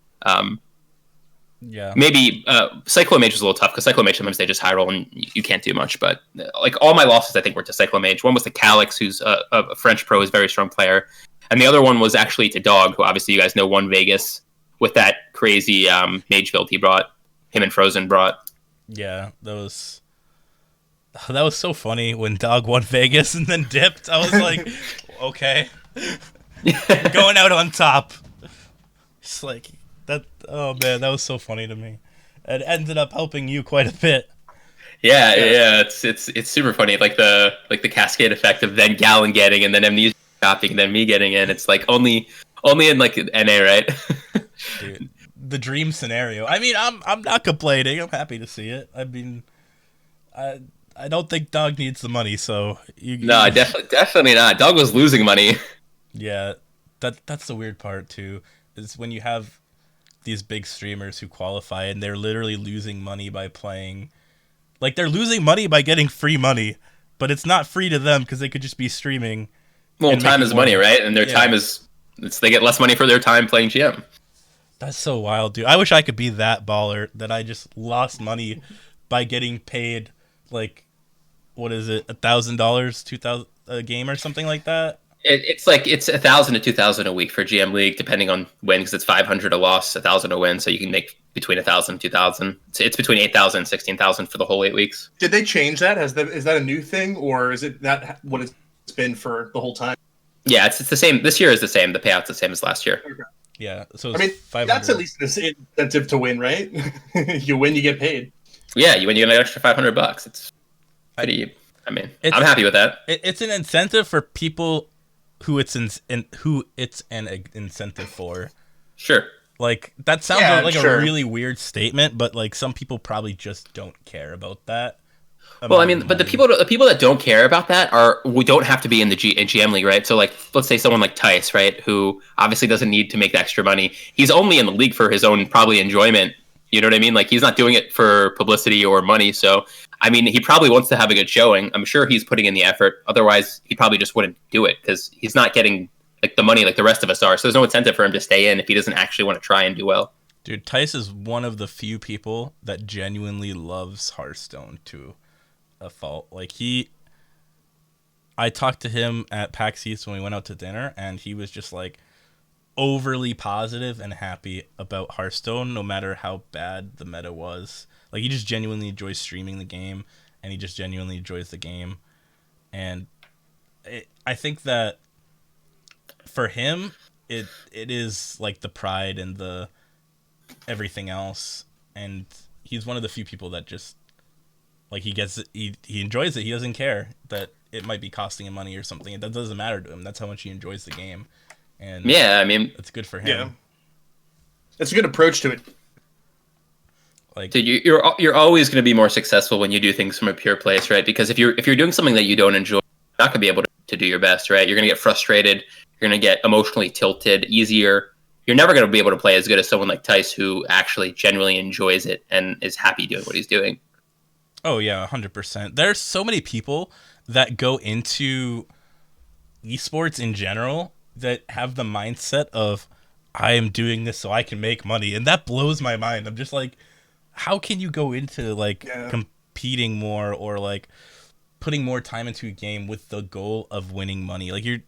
Speaker 1: Yeah.
Speaker 3: Maybe Cyclomage was a little tough because Cyclomage sometimes they just high roll and you can't do much. But like all my losses, I think were to Cyclomage. One was to Calix, who's a French pro, is a very strong player, and the other one was actually to Dog, who obviously you guys know won Vegas with that crazy mage build he brought. Him and Frozen brought.
Speaker 1: Yeah, that was so funny when Dog won Vegas and then dipped. I was like, okay, going out on top. It's like that. Oh man, that was so funny to me. It ended up helping you quite a bit.
Speaker 3: Yeah. It's super funny. Like the cascade effect of then Gallon getting and then Amnesia dropping and then me getting in. It's like only in like NA, right?
Speaker 1: Dude, the dream scenario. I mean, I'm not complaining. I'm happy to see it. I mean, I don't think Dog needs the money, so
Speaker 3: No, definitely not. Dog was losing money.
Speaker 1: Yeah, that's the weird part too. Is when you have these big streamers who qualify and they're literally losing money by playing. Like, they're losing money by getting free money, but it's not free to them because they could just be streaming.
Speaker 3: Well, time is money, right? And their time is they get less money for their time playing GM.
Speaker 1: That's so wild, dude. I wish I could be that baller that I just lost money by getting paid like, what is it, $1,000, $2,000 a game or something like that.
Speaker 3: It's like it's 1,000 to 2,000 a week for GM League, depending on win, because it's 500 a loss, 1,000 a win, so you can make between 1,000 and 2,000. It's between 8,000 and 16,000 for the whole 8 weeks.
Speaker 2: Did they change that? Is that a new thing, or is it that what it's been for the whole time?
Speaker 3: Yeah, it's the same. This year is the same. The payout's the same as last year.
Speaker 2: Okay.
Speaker 1: Yeah, so
Speaker 2: I mean, 500. That's at least an incentive to win, right? You win, you get paid.
Speaker 3: Yeah, you win, you get an extra $500. It's pretty. I mean, I'm happy with that.
Speaker 1: It's an incentive for people who it's an incentive for.
Speaker 3: Sure.
Speaker 1: Like, that sounds like a really weird statement, but like some people probably just don't care about that.
Speaker 3: Well, I mean, but the people that don't care about that we don't have to be in the GM league, right? So, like, let's say someone like Tice, right, who obviously doesn't need to make the extra money. He's only in the league for his own probably enjoyment. You know what I mean? Like, he's not doing it for publicity or money. So, I mean, he probably wants to have a good showing. I'm sure he's putting in the effort. Otherwise, he probably just wouldn't do it because he's not getting like the money like the rest of us are. So there's no incentive for him to stay in if he doesn't actually want to try and do well.
Speaker 1: Dude, Tice is one of the few people that genuinely loves Hearthstone to a fault. Like, I talked to him at PAX East when we went out to dinner, and he was just like overly positive and happy about Hearthstone no matter how bad the meta was. Like, he just genuinely enjoys streaming the game, and he just genuinely enjoys the game. And I think that for him, it is like the pride and the everything else. And he's one of the few people that just, like, he gets it, he enjoys it. He doesn't care that it might be costing him money or something. That doesn't matter to him. That's how much he enjoys the game. And
Speaker 3: yeah, I mean,
Speaker 1: it's good for him.
Speaker 2: Yeah, that's a good approach to it.
Speaker 3: Like, dude, you're always going to be more successful when you do things from a pure place, right? Because if you're doing something that you don't enjoy, you're not going to be able to do your best, right? You're going to get frustrated. You're going to get emotionally tilted easier. You're never going to be able to play as good as someone like Tice, who actually genuinely enjoys it and is happy doing what he's doing.
Speaker 1: Oh yeah, 100%. There's so many people that go into esports in general that have the mindset of, I am doing this so I can make money, and that blows my mind. I'm just like, how can you go into like competing more or like putting more time into a game with the goal of winning money? Like, you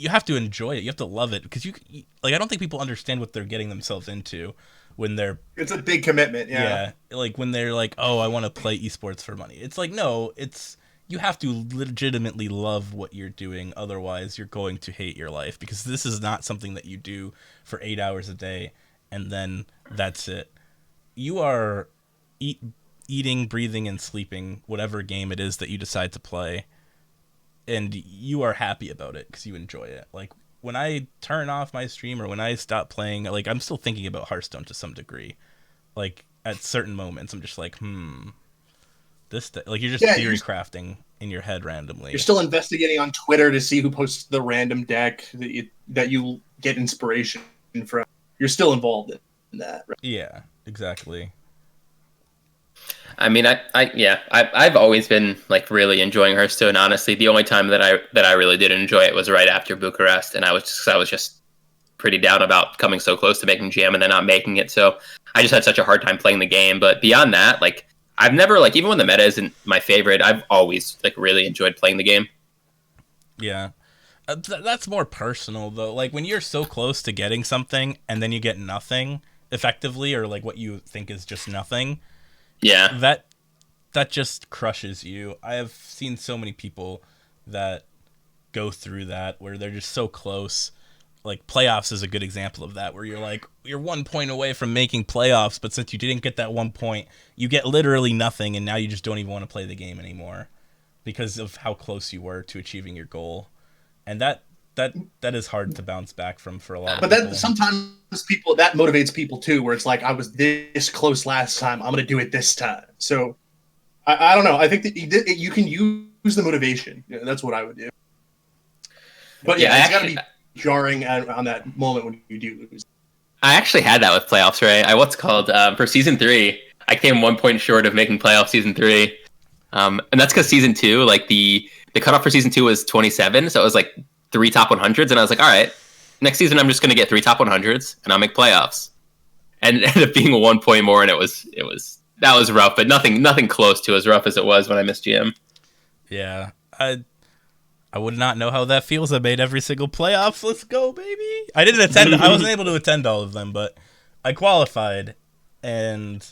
Speaker 1: have to enjoy it. You have to love it, because you like, I don't think people understand what they're getting themselves into when it's
Speaker 2: a big commitment. Yeah.
Speaker 1: Like when they're like, oh, I want to play esports for money. It's like, no, you have to legitimately love what you're doing. Otherwise, you're going to hate your life, because this is not something that you do for 8 hours a day and then that's it. You are eating, breathing, and sleeping whatever game it is that you decide to play, and you are happy about it because you enjoy it. Like, when I turn off my stream or when I stop playing, like, I'm still thinking about Hearthstone to some degree. Like, at certain moments, I'm just like, like, you're just theory crafting in your head randomly.
Speaker 2: You're still investigating on Twitter to see who posts the random deck that you get inspiration from. You're still involved in that, right?
Speaker 1: Yeah, exactly.
Speaker 3: I mean, I've always been like really enjoying Hearthstone. Honestly, the only time that I really did enjoy it was right after Bucharest, and I was just pretty down about coming so close to making GM and then not making it. So I just had such a hard time playing the game. But beyond that, like I've never like even when the meta isn't my favorite, I've always like really enjoyed playing the game.
Speaker 1: Yeah. That's more personal though. Like when you're so close to getting something and then you get nothing effectively, or like what you think is just nothing.
Speaker 3: Yeah.
Speaker 1: That just crushes you. I have seen so many people that go through that where they're just so close. Like playoffs is a good example of that, where you're 1 point away from making playoffs, but since you didn't get that 1 point, you get literally nothing, and now you just don't even want to play the game anymore because of how close you were to achieving your goal. And that is hard to bounce back from for a lot of people.
Speaker 2: But that sometimes that motivates people too, where it's like, I was this close last time, I'm gonna do it this time. So I don't know. I think that you can use the motivation. Yeah, that's what I would do. But yeah, it's gotta be jarring on that moment when you do lose.
Speaker 3: I actually had that with playoffs, right? For season 3, I came 1 point short of making playoffs season 3. And that's because season 2, like the cutoff for season 2 was 27, so it was like 3 top 100s, and I was like, all right, next season I'm just gonna get 3 top 100s and I'll make playoffs. And it ended up being 1 point more, and it was that was rough, but nothing close to as rough as it was when I missed GM.
Speaker 1: Yeah, I would not know how that feels. I made every single playoffs. Let's go, baby. I didn't attend. I wasn't able to attend all of them, but I qualified, and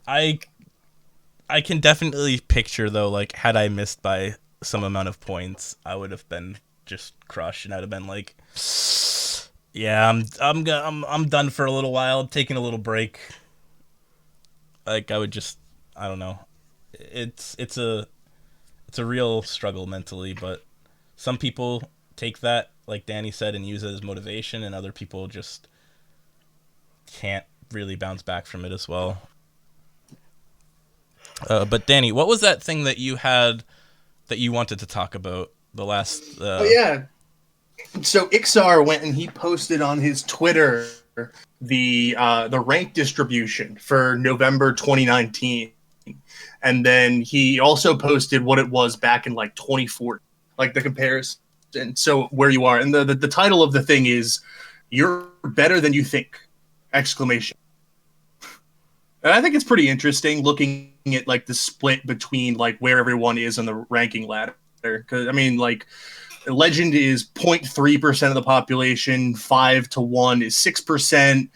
Speaker 1: I can definitely picture though, like had I missed by some amount of points, I would have been just crushed, and I'd have been like, yeah, I'm done for a little while, taking a little break. Like I would just, I don't know. It's a real struggle mentally, but some people take that, like Danny said, and use it as motivation, and other people just can't really bounce back from it as well. But Danny, what was that thing that you had that you wanted to talk about the last?
Speaker 2: Oh yeah. So Ixar went and he posted on his Twitter the rank distribution for November 2019, and then he also posted what it was back in like 2014, like the comparison. So where you are, and the title of the thing is "You're Better Than You Think!" exclamation. And I think it's pretty interesting looking at like the split between like where everyone is on the ranking ladder. Because I mean, like Legend is 0.3% of the population, 5 to 1 is 6%,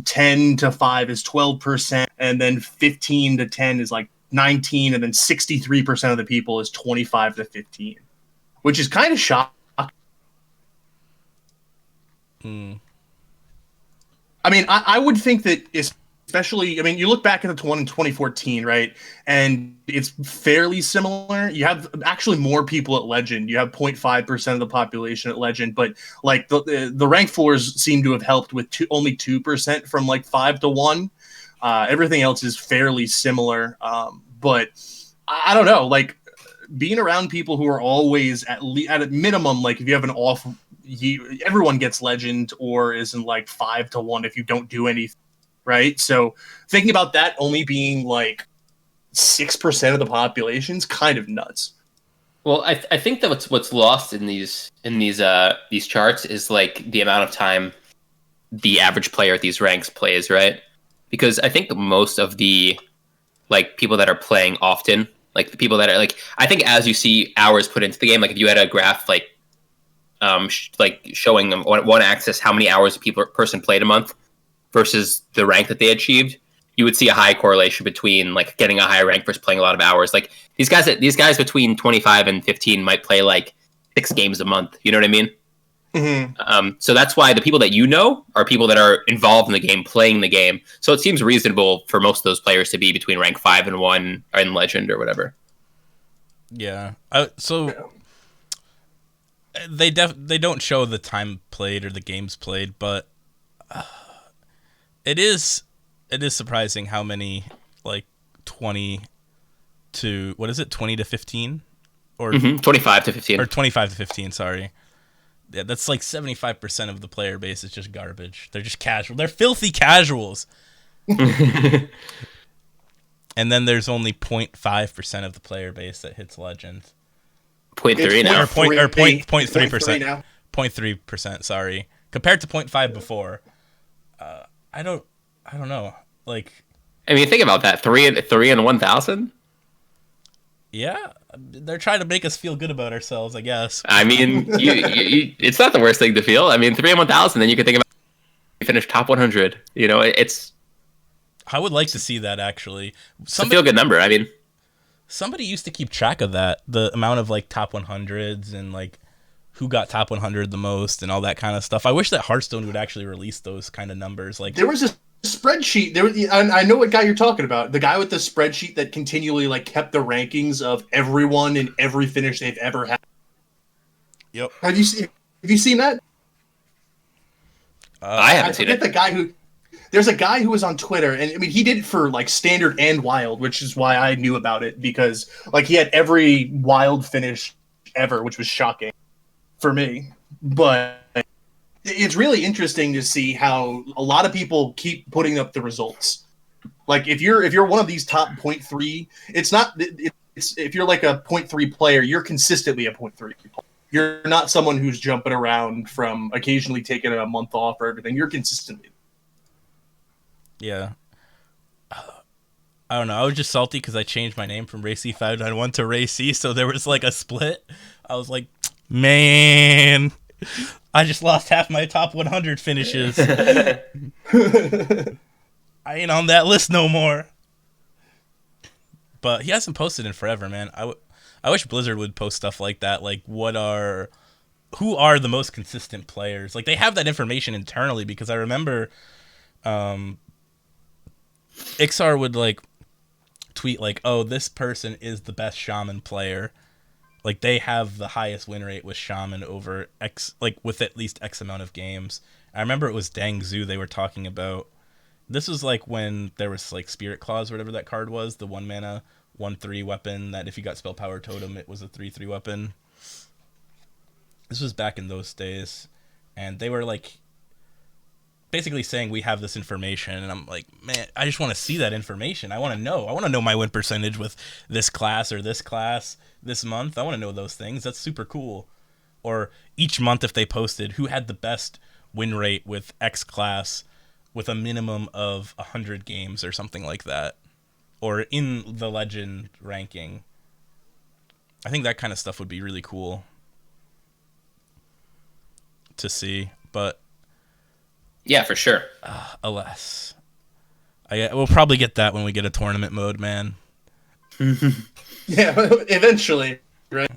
Speaker 2: 10 to 5 is 12%, and then 15 to 10 is like 19, and then 63% of the people is 25 to 15, which is kind of shocking. I mean, I would think that especially, I mean, you look back at the one in 2014, right? And it's fairly similar. You have actually more people at Legend. You have 0.5% of the population at Legend, but like the rank floors seem to have helped with only 2% from like 5 to 1. Everything else is fairly similar. But I don't know, like being around people who are always at a minimum, like if you have an off, everyone gets Legend or is in like 5 to 1 if you don't do anything. Right, so thinking about that only being like 6% of the population's kind of nuts.
Speaker 3: Well, I think that what's lost in these charts is like the amount of time the average player at these ranks plays, right? Because I think most of the like people that are playing often, like the people that are like, I think as you see hours put into the game, like if you had a graph like showing them on one axis how many hours a person played a month versus the rank that they achieved, you would see a high correlation between like getting a high rank versus playing a lot of hours. Like these guys between 25 and 15 might play like 6 games a month. You know what I mean? Mm-hmm. So that's why the people that you know are people that are involved in the game, playing the game. So it seems reasonable for most of those players to be between rank 5 and 1 in Legend or whatever.
Speaker 1: Yeah. So they don't show the time played or the games played, but it is surprising how many like 20 to 15 or
Speaker 3: 25 to 15
Speaker 1: or 25 to 15. Sorry, yeah, that's like 75% of the player base is just garbage. They're just casual. They're filthy casuals. And then there's only 0.5% of the player base that hits legend.
Speaker 3: 0.3 now.
Speaker 1: Or 0.3%.
Speaker 2: now.
Speaker 1: 0.3%, sorry. Compared to 0.5 before. I don't know. Like,
Speaker 3: I mean, think about that. 3 and 1,000?
Speaker 1: yeah, they're trying to make us feel good about ourselves, I guess.
Speaker 3: I mean, you it's not the worst thing to feel. I mean, 3 and 1,000, then you can think about you finish top 100. You know, it's...
Speaker 1: I would like to see that, actually.
Speaker 3: It's a feel-good number. I mean...
Speaker 1: Somebody used to keep track of that, the amount of, like, top 100s and, like, who got top 100 the most and all that kind of stuff. I wish that Hearthstone would actually release those kind of numbers. Like,
Speaker 2: there was a spreadsheet. I know what guy you're talking about. The guy with the spreadsheet that continually like kept the rankings of everyone and every finish they've ever had.
Speaker 1: Yep.
Speaker 2: Have you seen that?
Speaker 3: I haven't seen it.
Speaker 2: The guy who... There's a guy who was on Twitter, and I mean, he did it for like standard and wild, which is why I knew about it, because like he had every wild finish ever, which was shocking for me. But it's really interesting to see how a lot of people keep putting up the results. Like if you're one of these top 0.3, it's not. It's if you're like a 0.3 player, you're consistently a 0.3 player. You're not someone who's jumping around from occasionally taking a month off or everything. You're consistently.
Speaker 1: yeah. I don't know. I was just salty because I changed my name from RayC591 to RayC, so there was like a split. I was like, man, I just lost half my top 100 finishes. I ain't on that list no more. But he hasn't posted in forever, man. I wish Blizzard would post stuff like that. Like, who are the most consistent players? Like, they have that information internally, because I remember Ixar would like tweet like, oh, this person is the best shaman player. Like, they have the highest win rate with shaman over X, like with at least X amount of games. I remember it was Dang Zoo they were talking about. This was like when there was like Spirit Claws, whatever that card was, the 1 mana 1/3 weapon that if you got Spell Power Totem, it was a 3/3 weapon. This was back in those days, and they were like basically saying we have this information, and I'm like, man, I just want to see that information. I want to know my win percentage with this class or this class this month. I want to know those things. That's super cool. Or each month, if they posted who had the best win rate with X class with a minimum of 100 games or something like that, or in the legend ranking. I think that kind of stuff would be really cool to see, but
Speaker 3: Yeah, for sure.
Speaker 1: alas, we'll probably get that when we get a tournament mode, man.
Speaker 2: Yeah, eventually, right?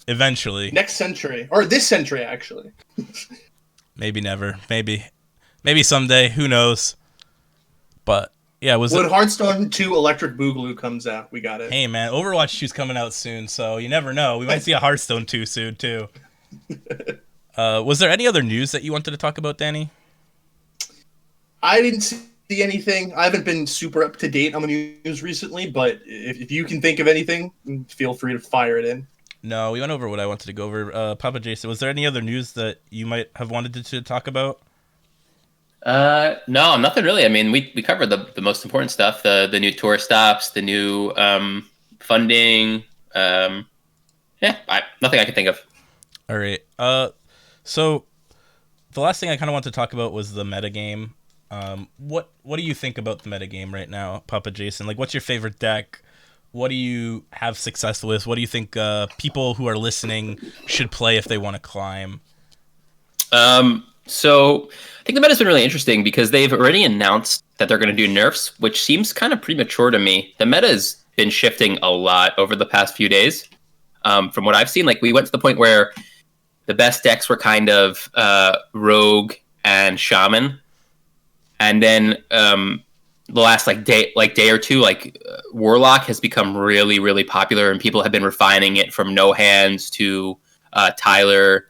Speaker 1: Eventually.
Speaker 2: Next century, or this century, actually.
Speaker 1: Maybe never. Maybe someday. Who knows? But yeah,
Speaker 2: when Hearthstone 2 Electric Boogaloo comes out, we got it.
Speaker 1: Hey man, Overwatch 2's coming out soon, so you never know. We might see a Hearthstone 2 soon too. Was there any other news that you wanted to talk about, Danny?
Speaker 2: I didn't see anything. I haven't been super up to date on the news recently, but if you can think of anything, feel free to fire it in.
Speaker 1: No, we went over what I wanted to go over. Papa Jason, was there any other news that you might have wanted to talk about?
Speaker 3: No, nothing really. I mean, we covered the most important stuff: the new tour stops, the new funding. Yeah, nothing I can think of.
Speaker 1: All right. So the last thing I kind of want to talk about was the metagame. What do you think about the metagame right now, Papa Jason? Like, what's your favorite deck? What do you have success with? What do you think people who are listening should play if they want to climb?
Speaker 3: So I think the meta's been really interesting because they've already announced that they're going to do nerfs, which seems kind of premature to me. The meta has been shifting a lot over the past few days. From what I've seen, like we went to the point where the best decks were kind of Rogue and Shaman, and then the last day or two, Warlock has become really, really popular, and people have been refining it from No Hands to Tyler.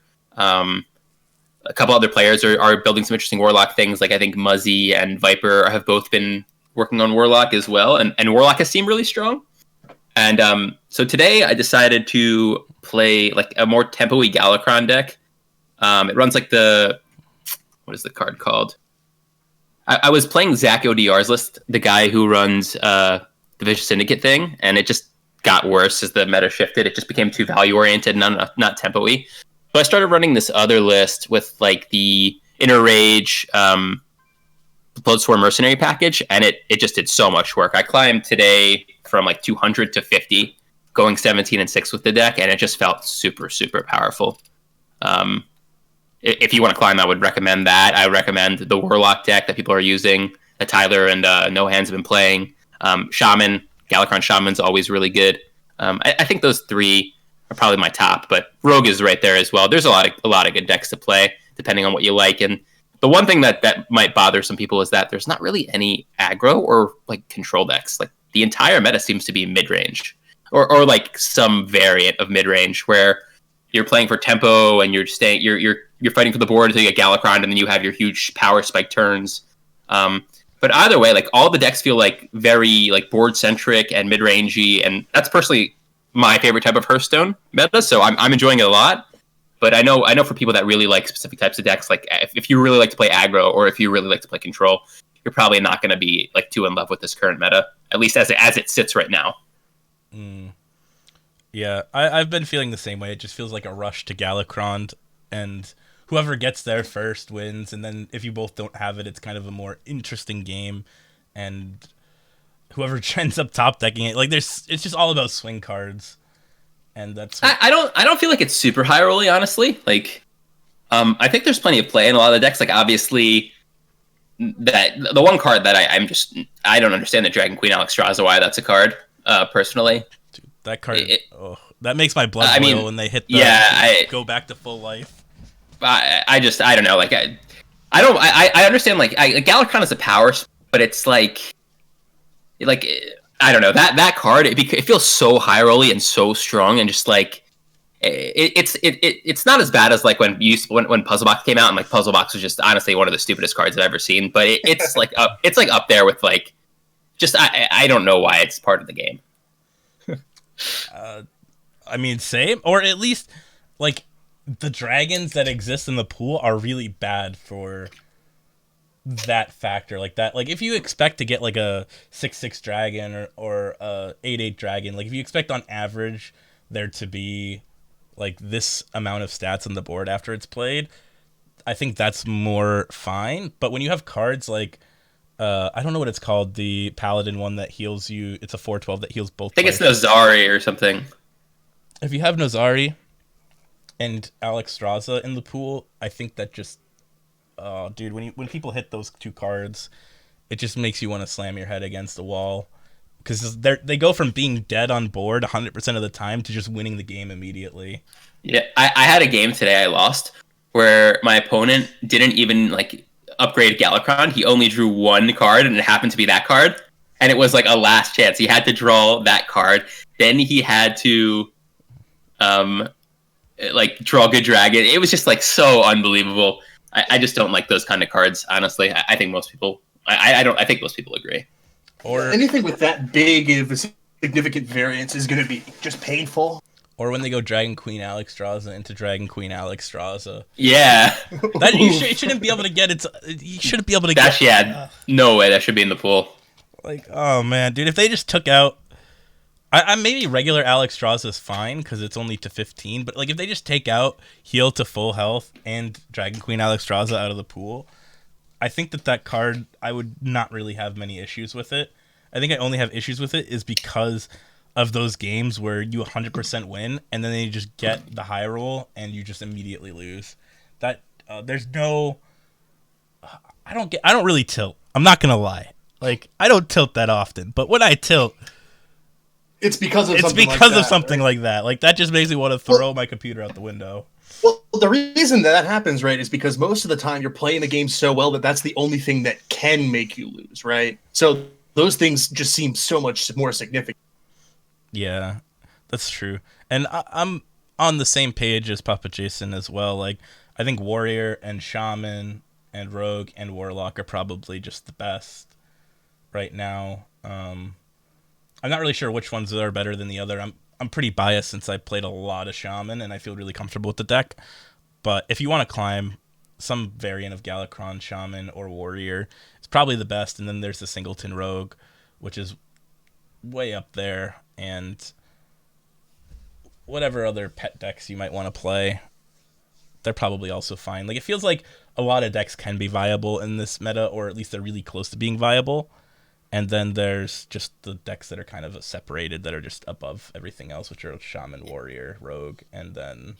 Speaker 3: A couple other players are building some interesting Warlock things. Like I think Muzzy and Viper have both been working on Warlock as well, and Warlock has seemed really strong. And so today I decided to play like a more tempo-y Galakron deck. It runs like what is the card called? I was playing Zach ODR's list, the guy who runs the Vicious Syndicate thing, and it just got worse as the meta shifted. It just became too value oriented, not tempo-y. So I started running this other list with like the Inner Rage, Bloodsworn Mercenary package, and it just did so much work. I climbed today from like 200 to 50, going 17-6 with the deck, and it just felt super, super powerful. If you want to climb, I would recommend that. I would recommend the Warlock deck that people are using, that Tyler and No Hands have been playing. Shaman, Galakron Shaman's always really good. I think those three are probably my top, but Rogue is right there as well. There's a lot of good decks to play, depending on what you like. And the one thing that might bother some people is that there's not really any aggro or like control decks. Like the entire meta seems to be mid-range, or like some variant of mid-range where you're playing for tempo and you're fighting for the board until you get Galakron, and then you have your huge power spike turns. But either way, like all the decks feel like very like board centric and mid rangey, and that's personally my favorite type of Hearthstone meta. So I'm enjoying it a lot. But I know for people that really like specific types of decks, like if you really like to play aggro or if you really like to play control, you're probably not going to be like too in love with this current meta, at least as it sits right now.
Speaker 1: Yeah, I've been feeling the same way. It just feels like a rush to Galakron, and whoever gets there first wins. And then if you both don't have it, it's kind of a more interesting game. And whoever ends up top decking it, like it's just all about swing cards. And that's
Speaker 3: I don't feel like it's super high rolly, honestly. Like, I think there's plenty of play in a lot of the decks. Like, obviously, that the one card that I don't understand the Dragon Queen Alexstrasza, why that's a card, personally.
Speaker 1: Dude, that card, that makes my blood boil when they hit the go back to full life.
Speaker 3: I don't know. Like, I understand. Like, Galakron is a power, but it's like I don't know, that card. It feels so high rolly and so strong, and just like it's not as bad as like when Puzzle Box came out, and like Puzzle Box was just honestly one of the stupidest cards I've ever seen. But it's like up there with like just I don't know why it's part of the game.
Speaker 1: I mean, same, or at least like the dragons that exist in the pool are really bad for that factor. Like that, like if you expect to get like a 6/6 dragon or a 8/8 dragon, like if you expect on average there to be like this amount of stats on the board after it's played, I think that's more fine. But when you have cards like I don't know what it's called, the paladin one that heals you, it's a 4/12 that heals both.
Speaker 3: I think it's Nozari or something.
Speaker 1: If you have Nozari and Alexstrasza in the pool, I think that just dude, when people hit those two cards, it just makes you want to slam your head against the wall, because they go from being dead on board 100% of the time to just winning the game immediately.
Speaker 3: Yeah, I had a game today I lost where my opponent didn't even like upgrade Galakron. He only drew one card, and it happened to be that card, and it was like a last chance. He had to draw that card, then he had to like draw Good Dragon. It was just like so unbelievable. I just don't like those kind of cards, honestly. I think most people I think most people agree.
Speaker 2: Or anything with that big of a significant variance is going to be just painful.
Speaker 1: Or when they go Dragon Queen Alexstrasza into Dragon Queen Alexstrasza.
Speaker 3: Yeah.
Speaker 1: That you shouldn't be able to get it. You shouldn't be able to
Speaker 3: get. Yeah, no way that should be in the pool.
Speaker 1: Like, oh man, dude, if they just took out, I maybe regular Alexstrasza is fine because it's only to 15, but like if they just take out heal to full health and Dragon Queen Alexstrasza out of the pool, I think that card, I would not really have many issues with it. I think I only have issues with it is because of those games where you 100% win and then they just get the high roll and you just immediately lose. That there's no, I don't really tilt. I'm not gonna lie. Like, I don't tilt that often, but when I tilt,
Speaker 2: it's because of
Speaker 1: something like that. Like, that just makes me want to throw my computer out the window.
Speaker 2: Well, the reason that happens, right, is because most of the time you're playing the game so well that that's the only thing that can make you lose, right? So those things just seem so much more significant.
Speaker 1: Yeah, that's true. And I'm on the same page as Papa Jason as well. Like, I think Warrior and Shaman and Rogue and Warlock are probably just the best right now. I'm not really sure which ones are better than the other. I'm pretty biased since I played a lot of Shaman and I feel really comfortable with the deck. But if you want to climb, some variant of Galakron, Shaman, or Warrior is probably the best. And then there's the Singleton Rogue, which is way up there, and whatever other pet decks you might want to play, they're probably also fine. Like, it feels like a lot of decks can be viable in this meta, or at least they're really close to being viable. And then there's just the decks that are kind of separated, that are just above everything else, which are Shaman, Warrior, Rogue, and then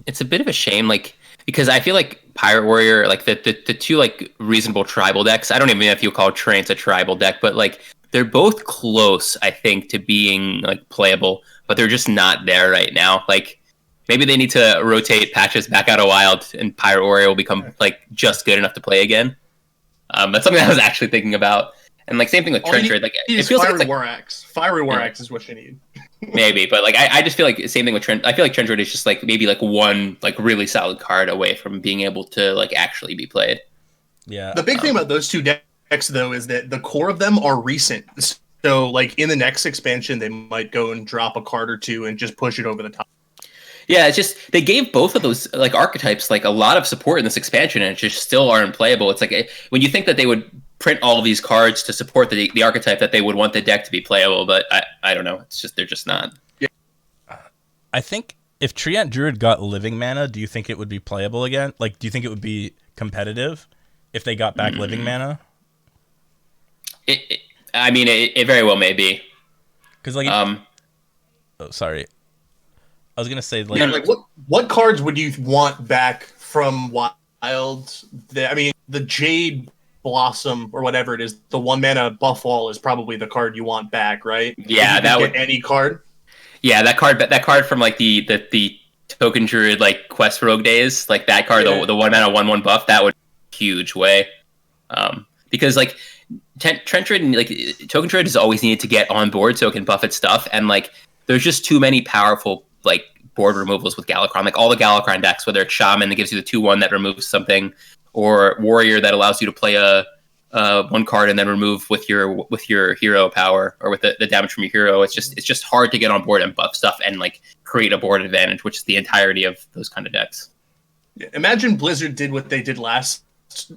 Speaker 3: it's a bit of a shame, like, because I feel like Pirate Warrior, like the two like reasonable tribal decks. I don't even know if you call Trance a tribal deck, but like they're both close, I think, to being like playable, but they're just not there right now. Like, maybe they need to rotate patches back out of Wild, and Pirate Warrior will become like just good enough to play again. That's something I was actually thinking about. And like same thing with Trench Raid. Like, it feels
Speaker 2: Fiery
Speaker 3: like it's
Speaker 2: War Axe. Fiery War Axe is what you need.
Speaker 3: maybe, but like I just feel like same thing with Trench. I feel like Trench Raid is just like maybe like one like really solid card away from being able to like actually be played.
Speaker 1: Yeah.
Speaker 2: The big thing about those two decks, though, is that the core of them are recent. So, like, in the next expansion, they might go and drop a card or two and just push it over the top.
Speaker 3: Yeah, it's just they gave both of those like archetypes like a lot of support in this expansion, and it just still aren't playable. It's like when you think that they would print all of these cards to support the archetype, that they would want the deck to be playable, but I don't know. It's just they're just not.
Speaker 2: Yeah.
Speaker 1: I think if Treant Druid got living mana, do you think it would be playable again? Like, do you think it would be competitive if they got back living mana?
Speaker 3: I mean, it very well may be.
Speaker 1: Because like, oh, sorry. I was gonna say like,
Speaker 2: Yeah, like what cards would you want back from Wild? The Jade Blossom or whatever it is, the 1-mana buff wall is probably the card you want back, right?
Speaker 3: Yeah, that would
Speaker 2: get any card.
Speaker 3: Yeah, that card from like the Token Druid like Quest Rogue days, like that card, the 1-mana 1/1 buff, that would be a huge way. Because like Trench Raid and like Token Druid has always needed to get on board so it can buff its stuff, and like there's just too many powerful like board removals with Galakrond. Like all the Galakrond decks, whether it's Shaman that gives you the 2/1 that removes something, or Warrior that allows you to play a one card and then remove with your hero power, or with the damage from your hero. It's just hard to get on board and buff stuff and like create a board advantage, which is the entirety of those kind of decks.
Speaker 2: Yeah, imagine Blizzard did what they did last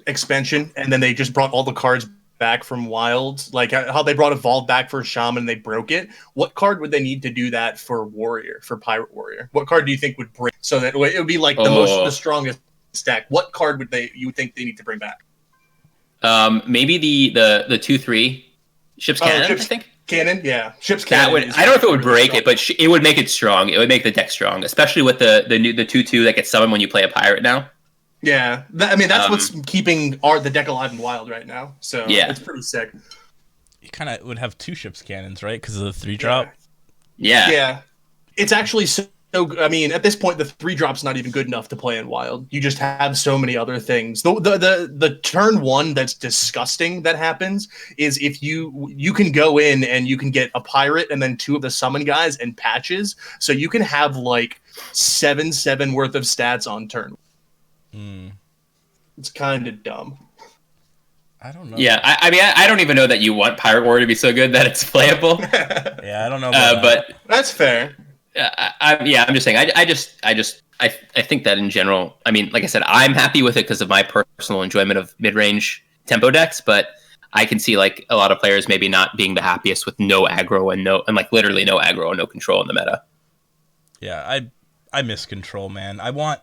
Speaker 2: expansion, and then they just brought all the cards back from Wild, like how they brought Evolve back for Shaman and they broke it. What card would they need to do that for Warrior, for Pirate Warrior? What card do you think would break so that it would be like the strongest deck? What card would you would think they need to bring back?
Speaker 3: Maybe the 2/3 Ship's Cannon. I think
Speaker 2: Cannon, yeah, Ship's Cannon.
Speaker 3: I don't know if it would break it, but it would make it strong. It would make the deck strong, especially with the 2/2 that gets summoned when you play a pirate now.
Speaker 2: Yeah, that's what's keeping the deck alive in Wild right now. So
Speaker 3: yeah,
Speaker 2: it's pretty sick.
Speaker 1: You kind of would have 2 Ship's Cannons, right? Because of the 3-drop.
Speaker 3: Yeah.
Speaker 2: It's actually so. I mean, at this point, the 3-drop's not even good enough to play in Wild. You just have so many other things. The turn 1 that's disgusting that happens is if you can go in and you can get a pirate and then 2 of the summon guys and patches, so you can have like 7/7 worth of stats on turn. It's kind of dumb.
Speaker 1: I don't know.
Speaker 3: Yeah, I mean, I don't even know that you want Pirate Warrior to be so good that it's playable.
Speaker 1: Yeah, I don't know about
Speaker 3: but
Speaker 2: that's fair.
Speaker 3: I'm just saying. I think that in general, I mean, like I said, I'm happy with it because of my personal enjoyment of mid-range tempo decks. But I can see like a lot of players maybe not being the happiest with no aggro and like literally no aggro and no control in the meta.
Speaker 1: Yeah, I miss control, man. I want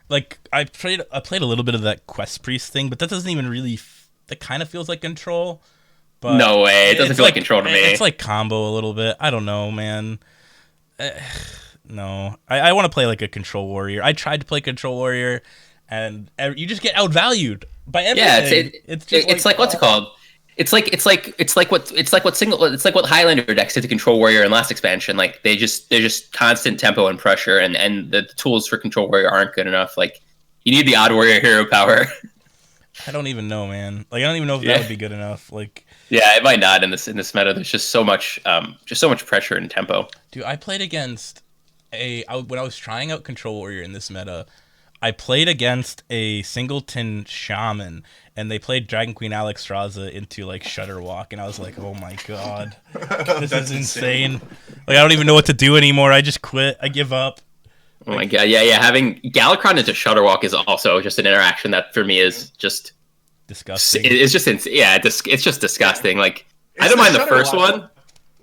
Speaker 1: like I played a little bit of that Quest Priest thing, but that doesn't even really. That kind of feels like control. But
Speaker 3: no way, it doesn't feel like control to me.
Speaker 1: It's like combo a little bit. I don't know, man. No, I want to play like a control warrior. I tried to play control warrior, and you just get outvalued by everything.
Speaker 3: Yeah, it's like what's it called? It's like what Highlander decks did to control warrior in last expansion. Like they're just constant tempo and pressure, and the tools for control warrior aren't good enough. Like you need the odd warrior hero power.
Speaker 1: I don't even know, man. Like I don't even know if that would be good enough. Like
Speaker 3: yeah, it might not in this meta. There's just so much pressure and tempo.
Speaker 1: Dude, I played against when I was trying out Control Warrior in this meta, I played against a singleton Shaman, and they played Dragon Queen Alexstrasza into like Shudderwalk, and I was like, oh my god, this is insane. Like I don't even know what to do anymore. I just quit. I give up.
Speaker 3: Oh my god, yeah. Having Galakrond into Shudderwalk is also just an interaction that for me is just
Speaker 1: disgusting.
Speaker 3: It's just disgusting. Like I don't mind the
Speaker 2: Shutter
Speaker 3: first
Speaker 2: Watch
Speaker 3: one.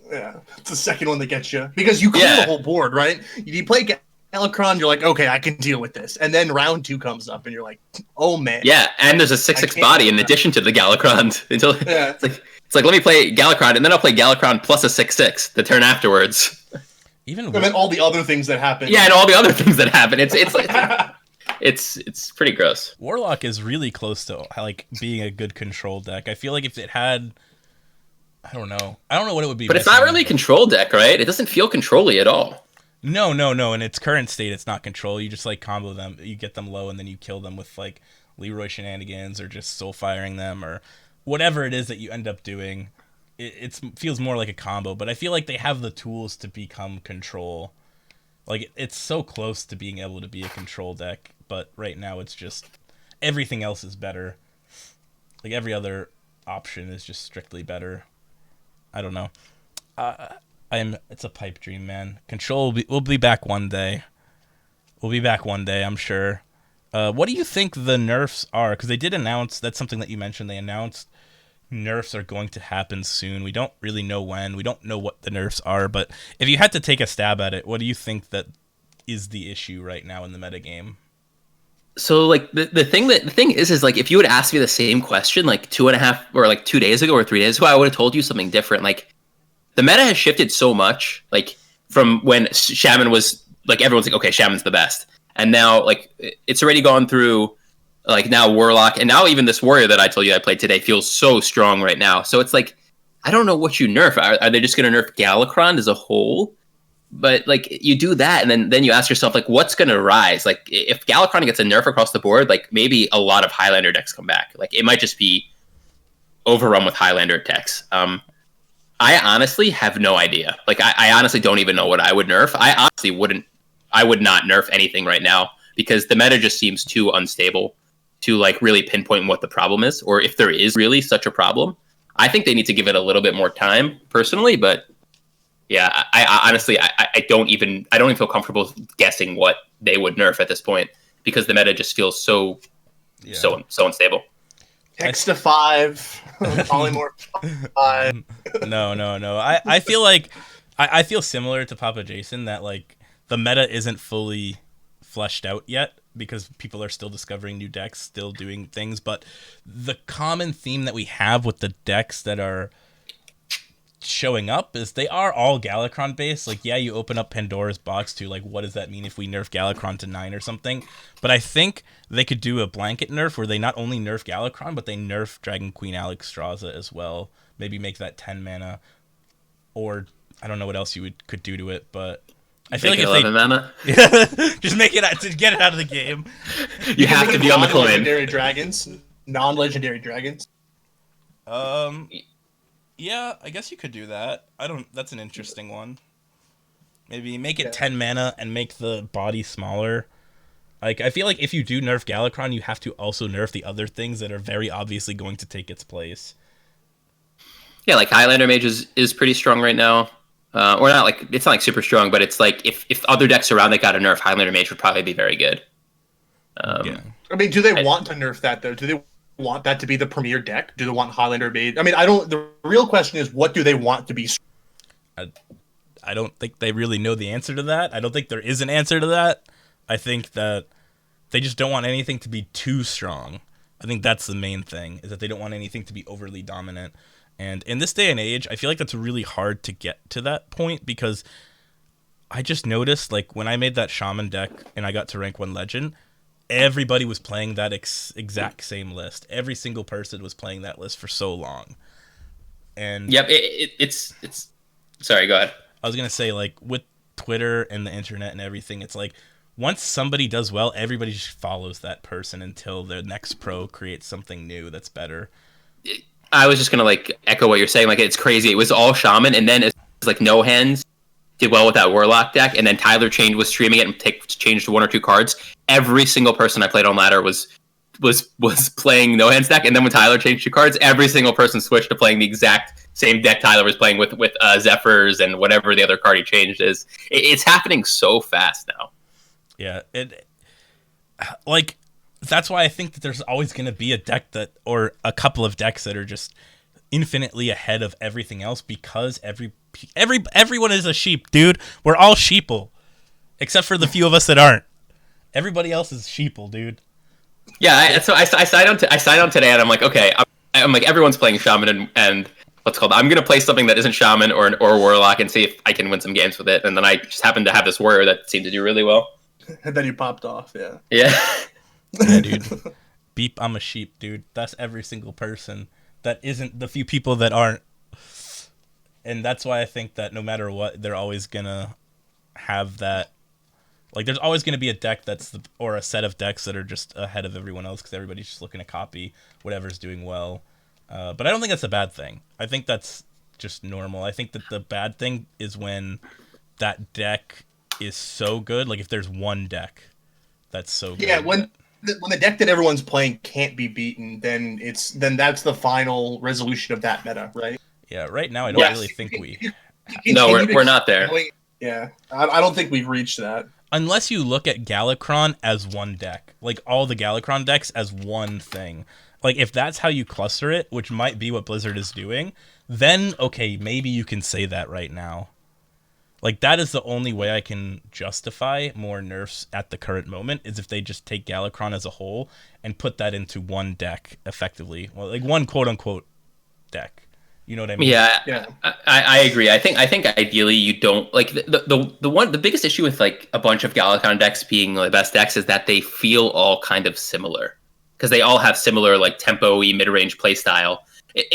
Speaker 2: Yeah, it's the second one that gets you because you clear the whole board, right? You play Galakrond, you're like, okay, I can deal with this, and then round 2 comes up, and you're like, oh man.
Speaker 3: Yeah, and there's a 6/6 body in addition to the Galakrond. Until it's like let me play Galakrond, and then I'll play Galakrond plus a 6/6 the turn afterwards.
Speaker 2: And then all the other things that happen.
Speaker 3: Yeah, and all the other things that happen. It's like it's pretty gross.
Speaker 1: Warlock is really close to like being a good control deck. I feel like if it had, I don't know what it would be.
Speaker 3: But it's not really a control deck, right? It doesn't feel control-y at all.
Speaker 1: No. In its current state, it's not control. You just like combo them. You get them low, and then you kill them with like Leroy shenanigans or just soul firing them or whatever it is that you end up doing. It feels more like a combo, but I feel like they have the tools to become control. Like it's so close to being able to be a control deck, but right now it's just everything else is better. Like every other option is just strictly better. I don't know. It's a pipe dream, man. Control we'll be back one day. We'll be back one day, I'm sure. What do you think the nerfs are? Because they did announce, that's something that you mentioned, they announced nerfs are going to happen soon. We don't really know when. We don't know what the nerfs are, but if you had to take a stab at it, what do you think that is the issue right now in the metagame?
Speaker 3: So like the thing is like if you would ask me the same question like 2.5 or like 2 days ago or 3 days ago, I would have told you something different. Like the meta has shifted so much, like from when Shaman was like everyone's like, okay, Shaman's the best, and now like it's already gone through like now Warlock, and now even this Warrior that I told you I played today feels so strong right now. So it's like I don't know what you nerf. Are they just going to nerf Galakrond as a whole? But like you do that, and then you ask yourself like, what's going to rise? Like if Galakrond gets a nerf across the board, like maybe a lot of Highlander decks come back. Like it might just be overrun with Highlander decks. I honestly have no idea. Like I honestly don't even know what I would nerf. I would not nerf anything right now because the meta just seems too unstable to like really pinpoint what the problem is, or if there is really such a problem. I think they need to give it a little bit more time personally, but yeah, I honestly don't even feel comfortable guessing what they would nerf at this point because the meta just feels so unstable.
Speaker 2: Text to 5, polymorph 5.
Speaker 1: No. I feel like I feel similar to Papa Jason that like the meta isn't fully fleshed out yet because people are still discovering new decks, still doing things, but the common theme that we have with the decks that are showing up is they are all Galakrond based. Like, yeah, you open up Pandora's box to like, what does that mean if we nerf Galakrond to 9 or something? But I think they could do a blanket nerf where they not only nerf Galakrond, but they nerf Dragon Queen Alexstrasza as well. Maybe make that 10 mana, or I don't know what else you could do to it, but I feel like if
Speaker 3: 11 mana.
Speaker 1: Just make it to get it out of the game.
Speaker 3: You have to be on the coin.
Speaker 2: Non-legendary dragons.
Speaker 1: Yeah, I guess you could do that. That's an interesting one. Maybe make it 10 mana and make the body smaller. Like I feel like if you do nerf Galakrond, you have to also nerf the other things that are very obviously going to take its place.
Speaker 3: Yeah, like Highlander Mage is pretty strong right now. Or not like it's not like super strong, but it's like if other decks around that got a nerf, Highlander Mage would probably be very good.
Speaker 2: I mean, do they want to nerf that though? Do they want that to be the premier deck? Do they want Highlander Mage? I mean, the real question is, what do they want to be?
Speaker 1: I don't think they really know the answer to that. I don't think there is an answer to that. I think that they just don't want anything to be too strong. I think that's the main thing, is that they don't want anything to be overly dominant. And in this day and age, I feel like that's really hard to get to that point because I just noticed, like, when I made that Shaman deck and I got to rank 1 Legend, everybody was playing that exact same list. Every single person was playing that list for so long. And
Speaker 3: yep, it's sorry, go ahead.
Speaker 1: I was going to say, like, with Twitter and the internet and everything, it's like, once somebody does well, everybody just follows that person until the next pro creates something new that's better.
Speaker 3: I was just gonna like echo what you're saying. Like it's crazy. It was all Shaman, and then it's like No Hands did well with that Warlock deck, and then Tyler was streaming it and changed 1 or 2 cards. Every single person I played on ladder was playing No Hands deck, and then when Tyler changed 2 cards, every single person switched to playing the exact same deck Tyler was playing with Zephyrs and whatever the other card he changed is. It's happening so fast now.
Speaker 1: Yeah, like. That's why I think that there's always going to be a deck or a couple of decks that are just infinitely ahead of everything else because everyone is a sheep, dude. We're all sheeple, except for the few of us that aren't. Everybody else is sheeple, dude.
Speaker 3: Yeah, so I signed on today, and I'm like, okay, I'm like, everyone's playing Shaman and what's called. I'm gonna play something that isn't Shaman or Warlock and see if I can win some games with it. And then I just happened to have this warrior that seemed to do really well.
Speaker 2: And then you popped off, yeah.
Speaker 3: Yeah.
Speaker 1: Yeah, dude. Beep, I'm a sheep, dude. That's every single person. That isn't the few people that aren't. And that's why I think that no matter what, they're always gonna have that. Like, there's always gonna be a deck or a set of decks that are just ahead of everyone else because everybody's just looking to copy whatever's doing well. But I don't think that's a bad thing. I think that's just normal. I think that the bad thing is when that deck is so good. Like, if there's one deck that's so good.
Speaker 2: Yeah, when the deck that everyone's playing can't be beaten, then that's the final resolution of that meta, right?
Speaker 1: Yeah, right now I don't really think
Speaker 3: No, we're not there.
Speaker 2: Yeah, I don't think we've reached that.
Speaker 1: Unless you look at Galakron as one deck. Like, all the Galakron decks as one thing. Like, if that's how you cluster it, which might be what Blizzard is doing, then, okay, maybe you can say that right now. Like, that is the only way I can justify more nerfs at the current moment, is if they just take Galakron as a whole and put that into one deck, effectively. Well, like, one quote-unquote deck. You know what I mean?
Speaker 3: Yeah. I agree. I think ideally you don't, like, the biggest issue with, like, a bunch of Galakron decks being the best decks is that they feel all kind of similar. Because they all have similar, like, tempo-y, mid-range play style.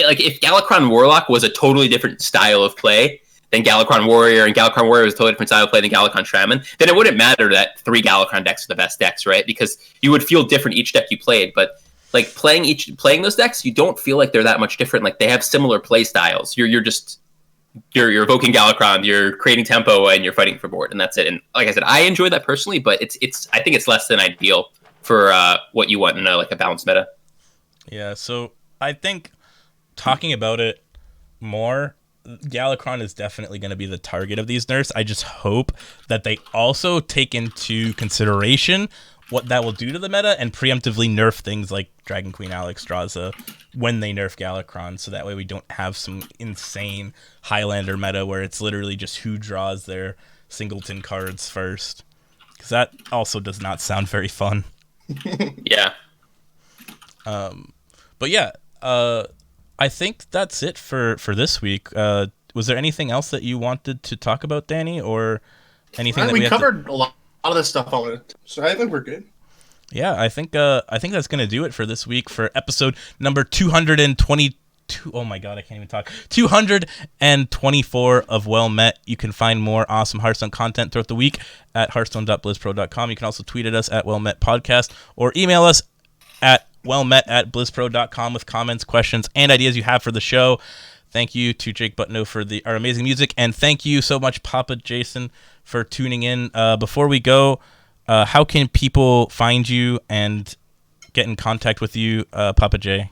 Speaker 3: Like, if Galakron Warlock was a totally different style of play than Galakron Warrior, and Galakron Warrior was a totally different style of play than Galakron Shaman, then it wouldn't matter that 3 Galakron decks are the best decks, right? Because you would feel different each deck you played, but like playing those decks, you don't feel like they're that much different. Like, they have similar play styles. You're evoking Galakron, you're creating tempo, and you're fighting for board, and that's it. And like I said, I enjoy that personally, but I think it's less than ideal for what you want in a balanced meta.
Speaker 1: Yeah, so I think talking about it more, Galakron is definitely going to be the target of these nerfs. I just hope that they also take into consideration what that will do to the meta and preemptively nerf things like Dragon Queen Alexstrasza when they nerf Galakron, so that way we don't have some insane Highlander meta where it's literally just who draws their singleton cards first. Because that also does not sound very fun.
Speaker 3: Yeah.
Speaker 1: But yeah, I think that's it for this week. Was there anything else that you wanted to talk about, Danny, or anything that
Speaker 2: we covered a lot of this stuff on it, so I think we're good.
Speaker 1: Yeah, I think that's gonna do it for this week for episode number 222. Oh my god, I can't even talk. 224 of Well Met. You can find more awesome Hearthstone content throughout the week at hearthstone.blizzpro.com. You can also tweet at us at Well Met Podcast or email us at wellmet@blizzpro.com with comments, questions, and ideas you have for the show. Thank you to Jake Butno for our amazing music, and thank you so much, Papa Jason, for tuning in. Before we go, how can people find you and get in contact with you, Papa J?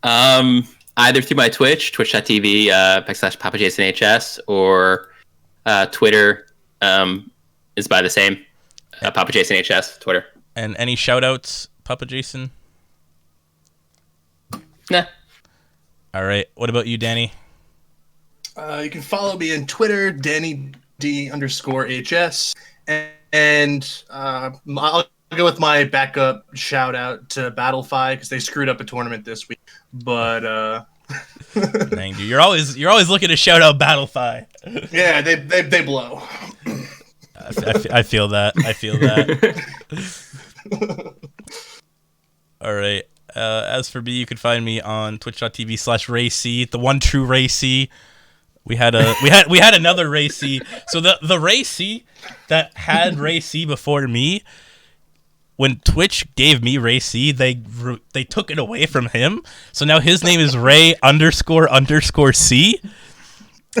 Speaker 3: Either through my twitch.tv /PapaJasonHS, or Twitter is by the same, Papa Jason HS, Twitter.
Speaker 1: And any shout-outs, Papa Jason?
Speaker 3: Nah.
Speaker 1: All right. What about you, Danny?
Speaker 2: You can follow me on Twitter, DannyD_HS, and I'll go with my backup shout out to Battlefy because they screwed up a tournament this week. But
Speaker 1: dang, dude, you're always looking to shout out Battlefy.
Speaker 2: Yeah, they blow.
Speaker 1: I feel that. All right. As for me, you can find me on twitch.tv/RayC, the one true RayC. We had another RayC. So the RayC that had RayC before me, when Twitch gave me RayC, they took it away from him. So now his name is Ray__C.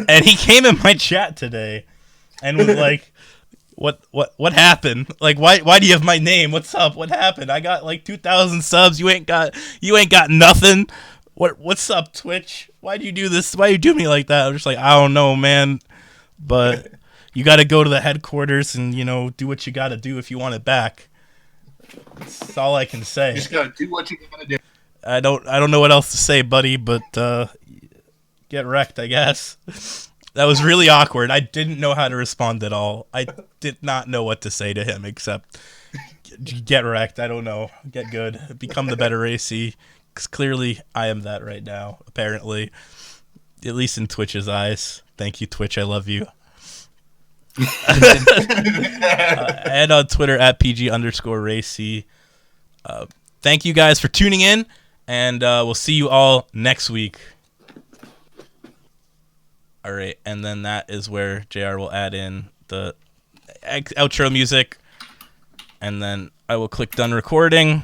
Speaker 1: And he came in my chat today and was like, What happened? Like, why do you have my name? What's up? What happened? I got like 2,000 subs. You ain't got nothing. What's up, Twitch? Why do you do this? Why do you do me like that? I'm just like, I don't know, man. But you got to go to the headquarters and, do what you got to do if you want it back. That's all I can say.
Speaker 2: You just got to do what you got to do.
Speaker 1: I don't know what else to say, buddy, but get wrecked, I guess. That was really awkward. I didn't know how to respond at all. I did not know what to say to him except get wrecked. I don't know. Get good. Become the better RayC. Because clearly I am that right now, apparently. At least in Twitch's eyes. Thank you, Twitch. I love you. And on Twitter at PG_RayC. Thank you guys for tuning in, and we'll see you all next week. All right, and then that is where JR will add in the outro music, and then I will click done recording.